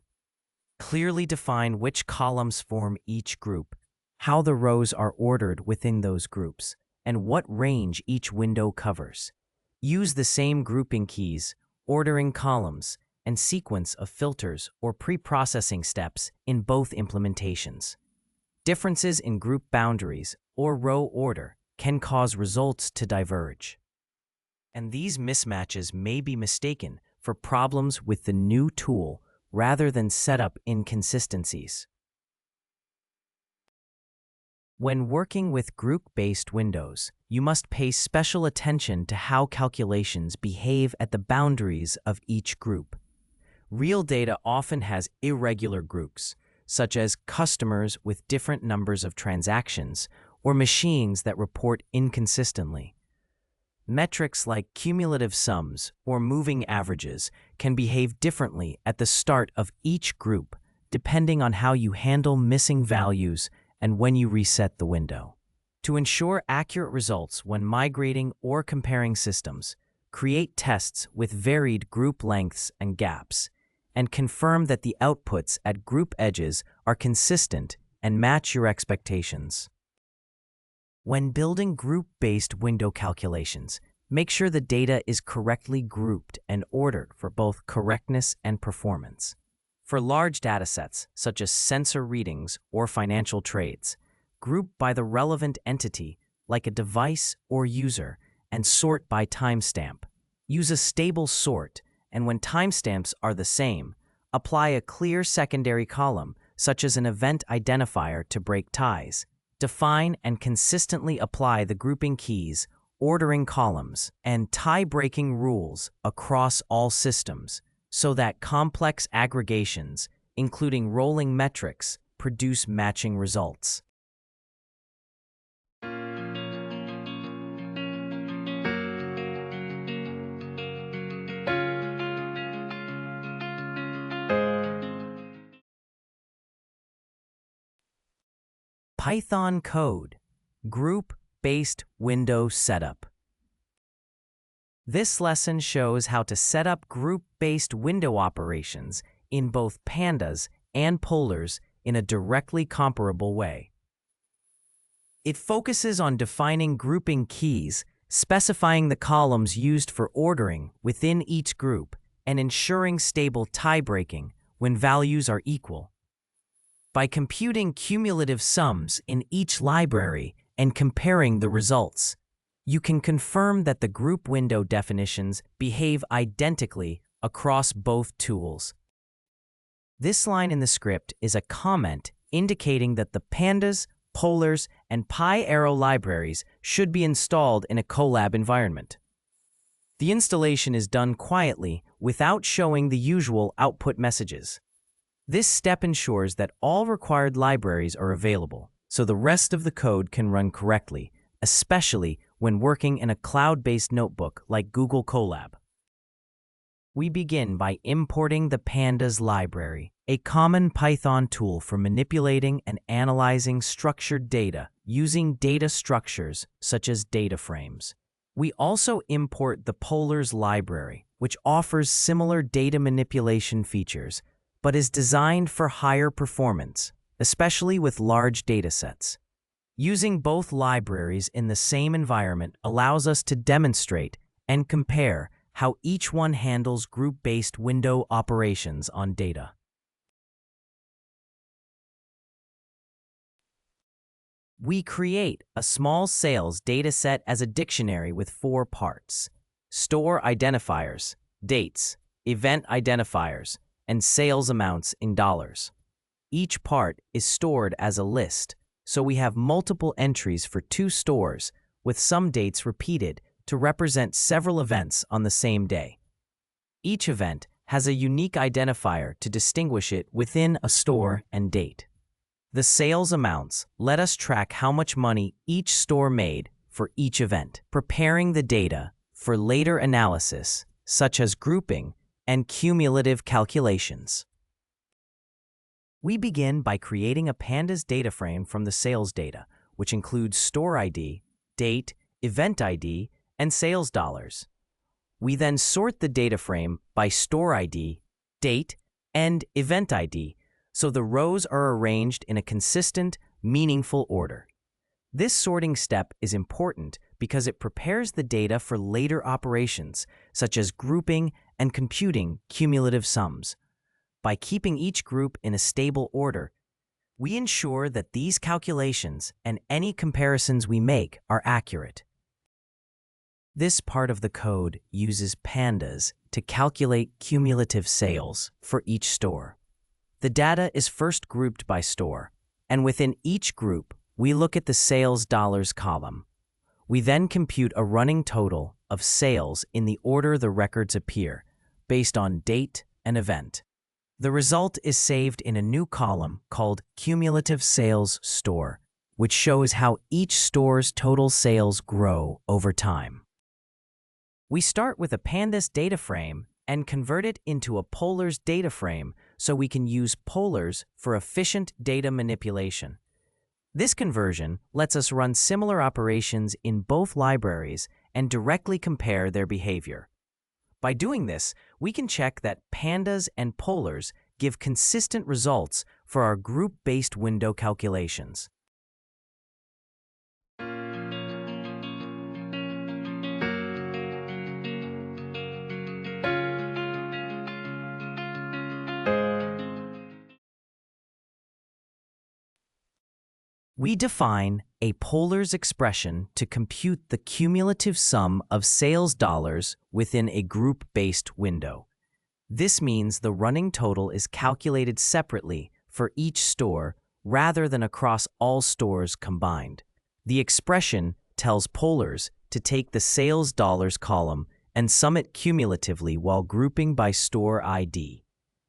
Clearly define which columns form each group, how the rows are ordered within those groups, and what range each window covers. Use the same grouping keys, ordering columns, and sequence of filters or pre-processing steps in both implementations. Differences in group boundaries or row order can cause results to diverge. And these mismatches may be mistaken for problems with the new tool rather than setup inconsistencies. When working with group-based windows, you must pay special attention to how calculations behave at the boundaries of each group. Real data often has irregular groups, such as customers with different numbers of transactions or machines that report inconsistently. Metrics like cumulative sums or moving averages can behave differently at the start of each group, depending on how you handle missing values and when you reset the window. To ensure accurate results when migrating or comparing systems, create tests with varied group lengths and gaps, and confirm that the outputs at group edges are consistent and match your expectations. When building group-based window calculations, make sure the data is correctly grouped and ordered for both correctness and performance. For large datasets, such as sensor readings or financial trades, group by the relevant entity, like a device or user, and sort by timestamp. Use a stable sort, and when timestamps are the same, apply a clear secondary column, such as an event identifier to break ties. Define and consistently apply the grouping keys ordering columns and tie-breaking rules across all systems so that complex aggregations, including rolling metrics, produce matching results. Python code, group-based window setup. This lesson shows how to set up group-based window operations in both Pandas and Polars in a directly comparable way. It focuses on defining grouping keys, specifying the columns used for ordering within each group, and ensuring stable tie-breaking when values are equal. By computing cumulative sums in each library and comparing the results, you can confirm that the group window definitions behave identically across both tools. This line in the script is a comment indicating that the Pandas, Polars, and PyArrow libraries should be installed in a Colab environment. The installation is done quietly without showing the usual output messages. This step ensures that all required libraries are available, so the rest of the code can run correctly, especially when working in a cloud-based notebook like Google Colab. We begin by importing the Pandas library, a common Python tool for manipulating and analyzing structured data using data structures such as data frames. We also import the Polars library, which offers similar data manipulation features, but is designed for higher performance, especially with large datasets. Using both libraries in the same environment allows us to demonstrate and compare how each one handles group-based window operations on data. We create a small sales dataset as a dictionary with 4 parts: store identifiers, dates, event identifiers, and sales amounts in dollars. Each part is stored as a list, so we have multiple entries for 2 stores, with some dates repeated to represent several events on the same day. Each event has a unique identifier to distinguish it within a store and date. The sales amounts let us track how much money each store made for each event, preparing the data for later analysis, such as grouping and cumulative calculations. We begin by creating a Pandas data frame from the sales data, which includes store ID, date, event ID, and sales dollars. We then sort the data frame by store ID, date, and event ID, so the rows are arranged in a consistent, meaningful order. This sorting step is important because it prepares the data for later operations, such as grouping and computing cumulative sums. By keeping each group in a stable order, we ensure that these calculations and any comparisons we make are accurate. This part of the code uses Pandas to calculate cumulative sales for each store. The data is first grouped by store, and within each group, we look at the sales dollars column. We then compute a running total of sales in the order the records appear, based on date and event. The result is saved in a new column called Cumulative Sales Store, which shows how each store's total sales grow over time. We start with a Pandas data frame and convert it into a Polars data frame so we can use Polars for efficient data manipulation. This conversion lets us run similar operations in both libraries and directly compare their behavior. By doing this, we can check that Pandas and Polars give consistent results for our group-based window calculations. We define a Polars expression to compute the cumulative sum of sales dollars within a group-based window. This means the running total is calculated separately for each store rather than across all stores combined. The expression tells Polars to take the sales dollars column and sum it cumulatively while grouping by store ID.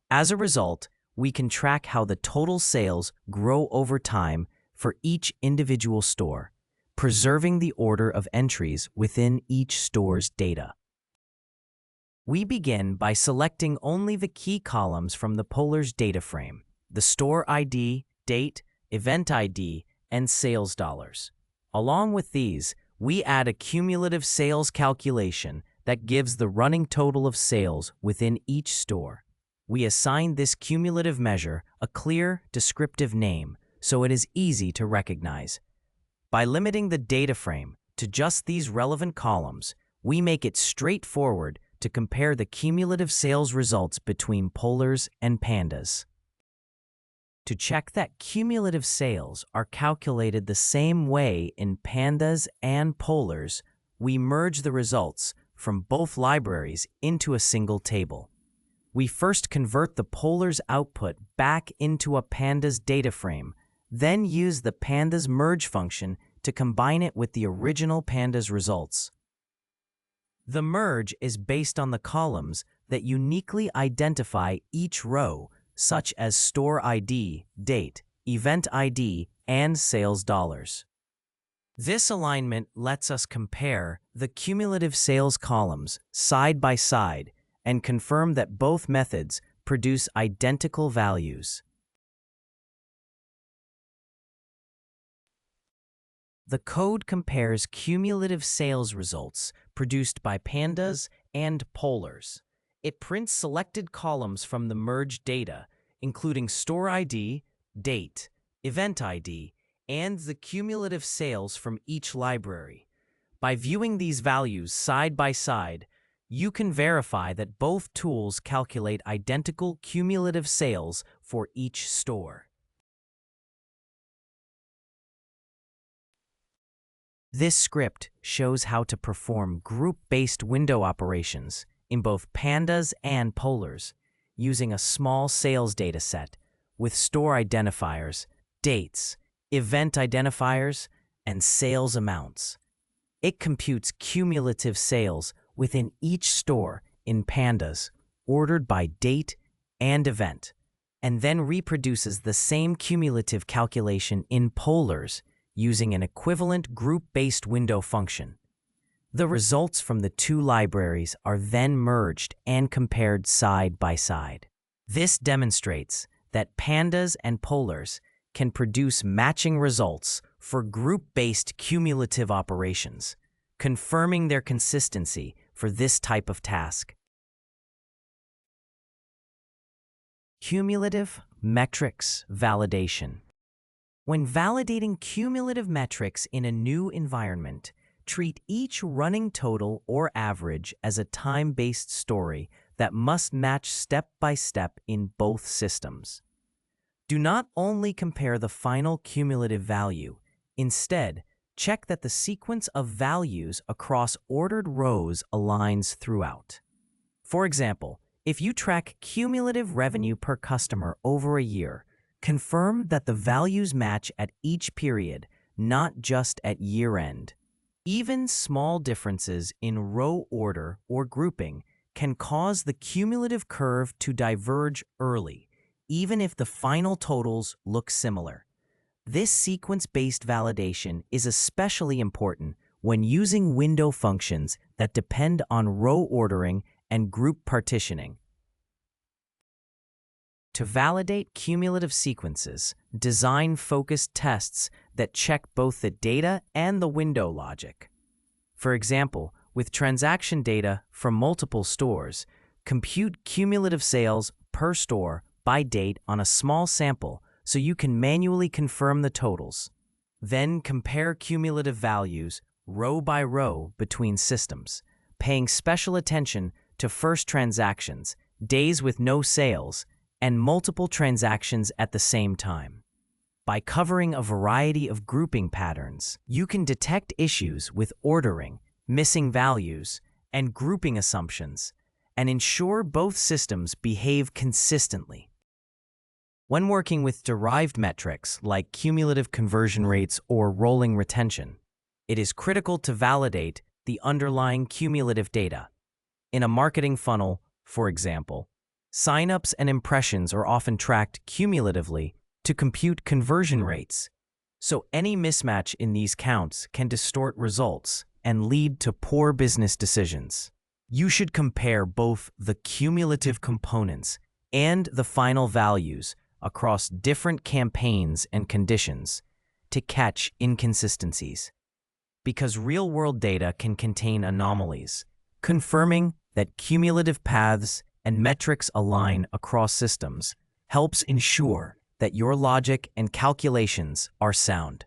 As a result, we can track how the total sales grow over time for each individual store, preserving the order of entries within each store's data. We begin by selecting only the key columns from the Polars DataFrame: the store ID, date, event ID, and sales dollars. Along with these, we add a cumulative sales calculation that gives the running total of sales within each store. We assign this cumulative measure a clear, descriptive name so it is easy to recognize. By limiting the data frame to just these relevant columns, we make it straightforward to compare the cumulative sales results between Polars and Pandas. To check that cumulative sales are calculated the same way in Pandas and Polars, we merge the results from both libraries into a single table. We first convert the Polars output back into a Pandas data frame, then use the Pandas merge function to combine it with the original Pandas results. The merge is based on the columns that uniquely identify each row, such as store ID, date, event ID, and sales dollars. This alignment lets us compare the cumulative sales columns side by side and confirm that both methods produce identical values. The code compares cumulative sales results produced by Pandas and Polars. It prints selected columns from the merged data, including store ID, date, event ID, and the cumulative sales from each library. By viewing these values side by side, you can verify that both tools calculate identical cumulative sales for each store. This script shows how to perform group-based window operations in both Pandas and Polars using a small sales data set with store identifiers, dates, event identifiers, and sales amounts. It computes cumulative sales within each store in Pandas, ordered by date and event, and then reproduces the same cumulative calculation in Polars using an equivalent group-based window function. The results from the two libraries are then merged and compared side by side. This demonstrates that Pandas and Polars can produce matching results for group-based cumulative operations, confirming their consistency for this type of task. Cumulative metrics validation. When validating cumulative metrics in a new environment, treat each running total or average as a time-based story that must match step by step in both systems. Do not only compare the final cumulative value. Instead, check that the sequence of values across ordered rows aligns throughout. For example, if you track cumulative revenue per customer over a year, confirm that the values match at each period, not just at year-end. Even small differences in row order or grouping can cause the cumulative curve to diverge early, even if the final totals look similar. This sequence-based validation is especially important when using window functions that depend on row ordering and group partitioning. To validate cumulative sequences, design focused tests that check both the data and the window logic. For example, with transaction data from multiple stores, compute cumulative sales per store by date on a small sample so you can manually confirm the totals. Then compare cumulative values row by row between systems, paying special attention to first transactions, days with no sales, and multiple transactions at the same time. By covering a variety of grouping patterns, you can detect issues with ordering, missing values, and grouping assumptions, and ensure both systems behave consistently. When working with derived metrics like cumulative conversion rates or rolling retention, it is critical to validate the underlying cumulative data. In a marketing funnel, for example, signups and impressions are often tracked cumulatively to compute conversion rates. So any mismatch in these counts can distort results and lead to poor business decisions. You should compare both the cumulative components and the final values across different campaigns and conditions to catch inconsistencies. Because real-world data can contain anomalies, confirming that cumulative paths and metrics align across systems helps ensure that your logic and calculations are sound.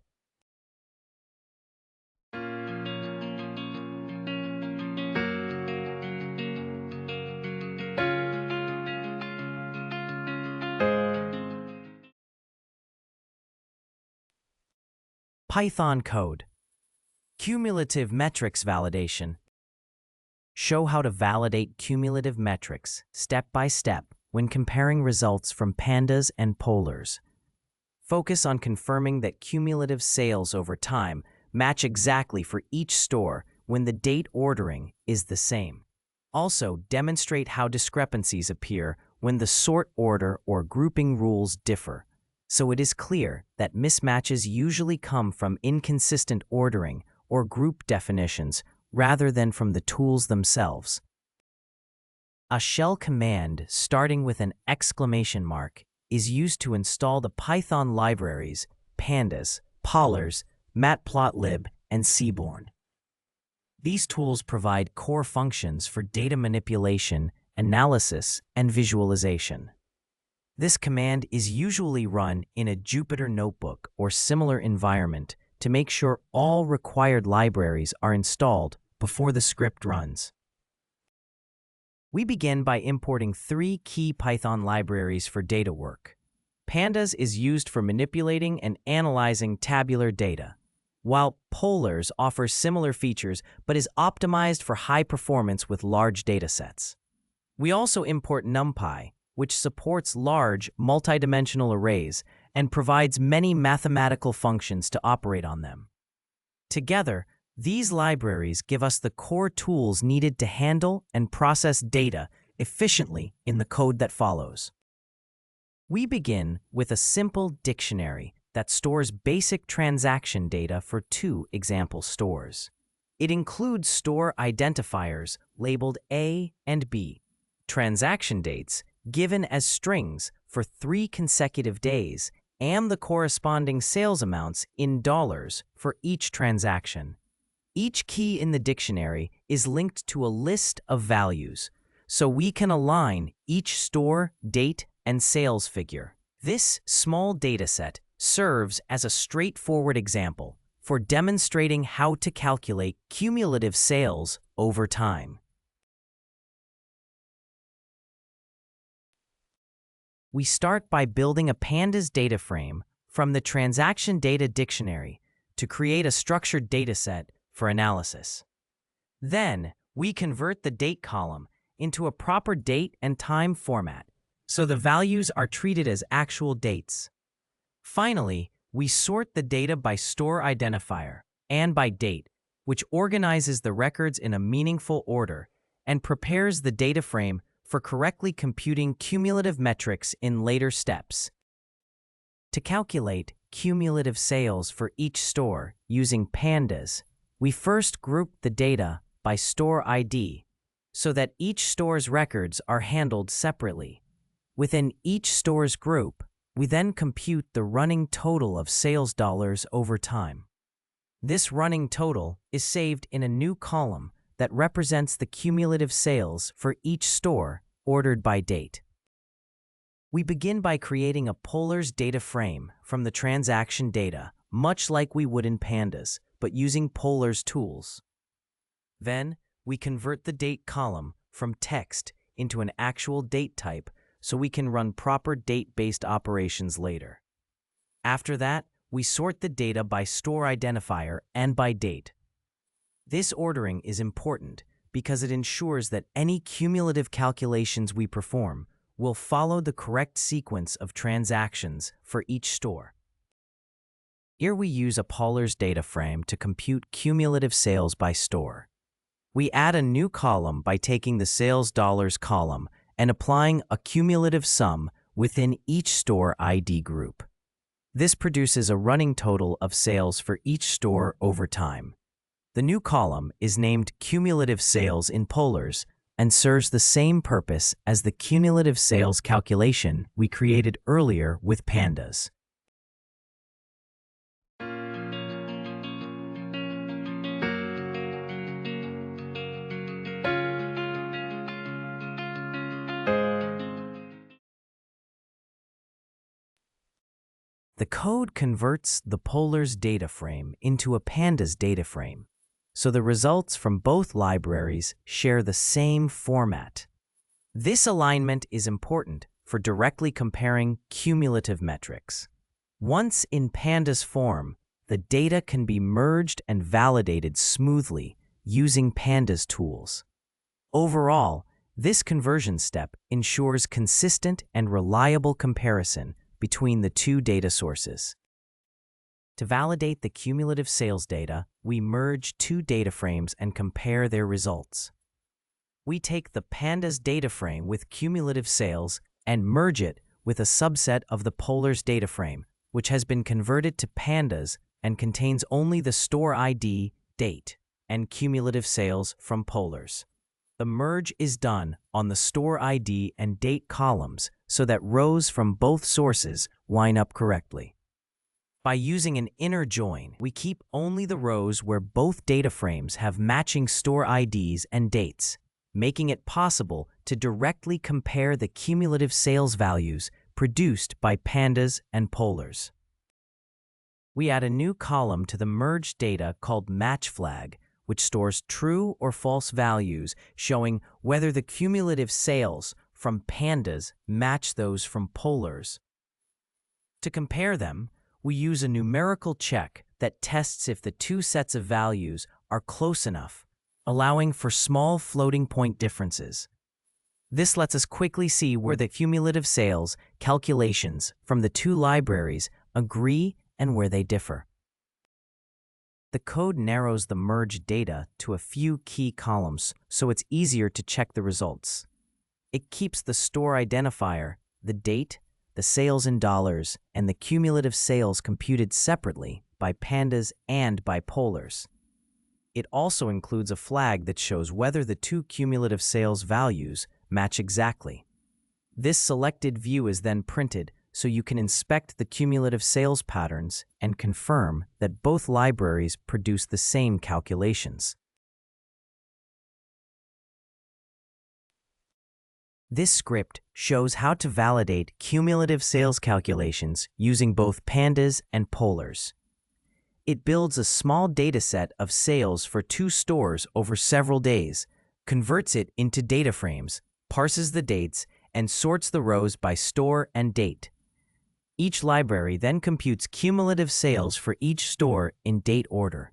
Python code. Cumulative metrics validation. Show how to validate cumulative metrics step by step when comparing results from Pandas and Polars. Focus on confirming that cumulative sales over time match exactly for each store when the date ordering is the same. Also, demonstrate how discrepancies appear when the sort order or grouping rules differ, so it is clear that mismatches usually come from inconsistent ordering or group definitions rather than from the tools themselves. A shell command starting with an exclamation mark is used to install the Python libraries Pandas, Polars, Matplotlib, and Seaborn. These tools provide core functions for data manipulation, analysis, and visualization. This command is usually run in a Jupyter notebook or similar environment to make sure all required libraries are installed before the script runs. We begin by importing 3 key Python libraries for data work. Pandas is used for manipulating and analyzing tabular data, while Polars offers similar features but is optimized for high performance with large datasets. We also import NumPy, which supports large, multidimensional arrays and provides many mathematical functions to operate on them. Together, these libraries give us the core tools needed to handle and process data efficiently in the code that follows. We begin with a simple dictionary that stores basic transaction data for 2 example stores. It includes store identifiers labeled A and B, transaction dates given as strings for 3 consecutive days, and the corresponding sales amounts in dollars for each transaction. Each key in the dictionary is linked to a list of values, so we can align each store, date, and sales figure. This small dataset serves as a straightforward example for demonstrating how to calculate cumulative sales over time. We start by building a Pandas data frame from the transaction data dictionary to create a structured dataset for analysis. Then, we convert the date column into a proper date and time format, so the values are treated as actual dates. Finally, we sort the data by store identifier and by date, which organizes the records in a meaningful order and prepares the data frame for correctly computing cumulative metrics in later steps. To calculate cumulative sales for each store using Pandas, we first group the data by store ID so that each store's records are handled separately. Within each store's group, we then compute the running total of sales dollars over time. This running total is saved in a new column that represents the cumulative sales for each store ordered by date. We begin by creating a Polars DataFrame from the transaction data, much like we would in Pandas, but using Polars tools. Then, we convert the date column from text into an actual date type so we can run proper date-based operations later. After that, we sort the data by store identifier and by date. This ordering is important because it ensures that any cumulative calculations we perform will follow the correct sequence of transactions for each store. Here we use a Polars data frame to compute cumulative sales by store. We add a new column by taking the sales dollars column and applying a cumulative sum within each store ID group. This produces a running total of sales for each store over time. The new column is named Cumulative Sales in Polars and serves the same purpose as the cumulative sales calculation we created earlier with Pandas. The code converts the Polars DataFrame into a Pandas DataFrame, so the results from both libraries share the same format. This alignment is important for directly comparing cumulative metrics. Once in Pandas form, the data can be merged and validated smoothly using Pandas tools. Overall, this conversion step ensures consistent and reliable comparison between the two data sources. To validate the cumulative sales data, we merge two data frames and compare their results. We take the Pandas data frame with cumulative sales and merge it with a subset of the Polars data frame, which has been converted to Pandas and contains only the store ID, date, and cumulative sales from Polars. The merge is done on the store ID and date columns so that rows from both sources line up correctly. By using an inner join, we keep only the rows where both data frames have matching store IDs and dates, making it possible to directly compare the cumulative sales values produced by Pandas and Polars. We add a new column to the merged data called match flag, which stores true or false values showing whether the cumulative sales from Pandas match those from Polars. To compare them, we use a numerical check that tests if the two sets of values are close enough, allowing for small floating point differences. This lets us quickly see where the cumulative sales calculations from the two libraries agree and where they differ. The code narrows the merged data to a few key columns so it's easier to check the results. It keeps the store identifier, the date, the sales in dollars, and the cumulative sales computed separately by Pandas and by Polars. It also includes a flag that shows whether the two cumulative sales values match exactly. This selected view is then printed so you can inspect the cumulative sales patterns and confirm that both libraries produce the same calculations. This script shows how to validate cumulative sales calculations using both Pandas and Polars. It builds a small dataset of sales for two stores over several days, converts it into data frames, parses the dates, and sorts the rows by store and date. Each library then computes cumulative sales for each store in date order.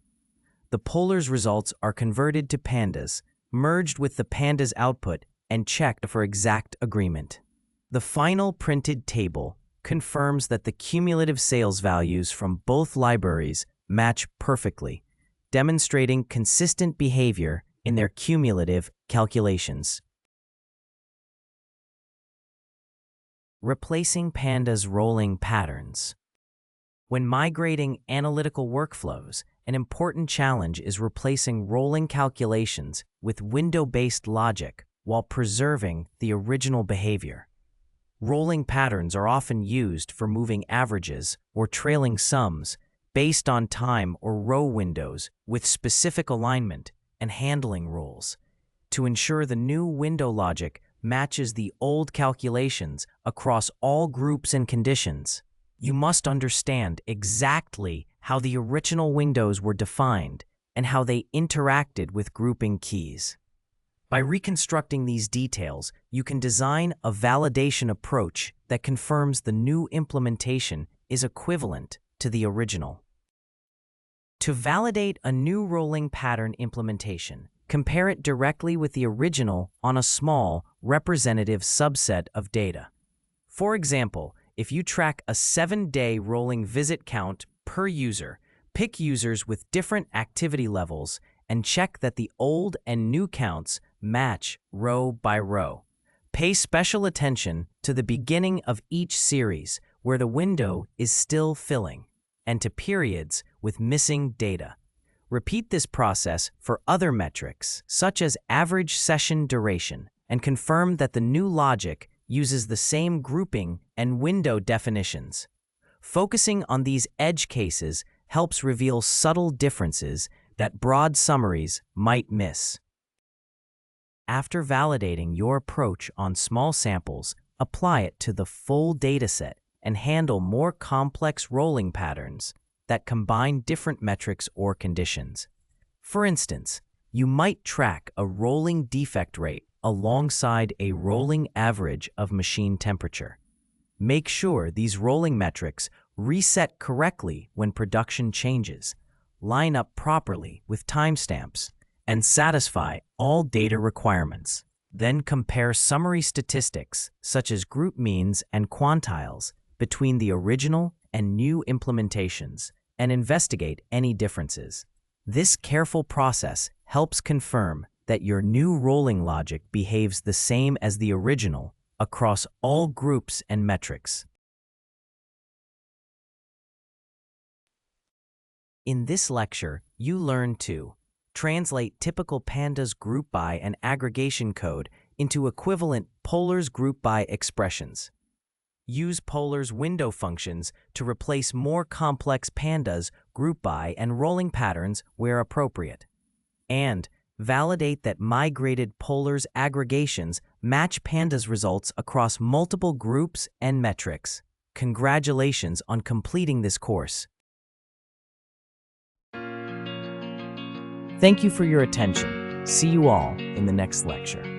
The Polars results are converted to Pandas, merged with the Pandas output, and checked for exact agreement. The final printed table confirms that the cumulative sales values from both libraries match perfectly, demonstrating consistent behavior in their cumulative calculations. Replacing Pandas' rolling patterns. When migrating analytical workflows, an important challenge is replacing rolling calculations with window-based logic while preserving the original behavior. Rolling patterns are often used for moving averages or trailing sums based on time or row windows with specific alignment and handling rules. To ensure the new window logic matches the old calculations across all groups and conditions, you must understand exactly how the original windows were defined and how they interacted with grouping keys. By reconstructing these details, you can design a validation approach that confirms the new implementation is equivalent to the original. To validate a new rolling pattern implementation, compare it directly with the original on a small, representative subset of data. For example, if you track a 7-day rolling visit count per user, pick users with different activity levels, and check that the old and new counts match row by row. Pay special attention to the beginning of each series where the window is still filling, and to periods with missing data. Repeat this process for other metrics, such as average session duration, and confirm that the new logic uses the same grouping and window definitions. Focusing on these edge cases helps reveal subtle differences that broad summaries might miss. After validating your approach on small samples, apply it to the full dataset and handle more complex rolling patterns that combine different metrics or conditions. For instance, you might track a rolling defect rate alongside a rolling average of machine temperature. Make sure these rolling metrics reset correctly when production changes, line up properly with timestamps, and satisfy all data requirements. Then compare summary statistics, such as group means and quantiles, between the original and new implementations, and investigate any differences. This careful process helps confirm that your new rolling logic behaves the same as the original across all groups and metrics. In this lecture, you learn to translate typical Pandas group by and aggregation code into equivalent Polars group by expressions. Use Polars window functions to replace more complex Pandas group by and rolling patterns where appropriate. And validate that migrated Polars aggregations match Pandas results across multiple groups and metrics. Congratulations on completing this course. Thank you for your attention. See you all in the next lecture.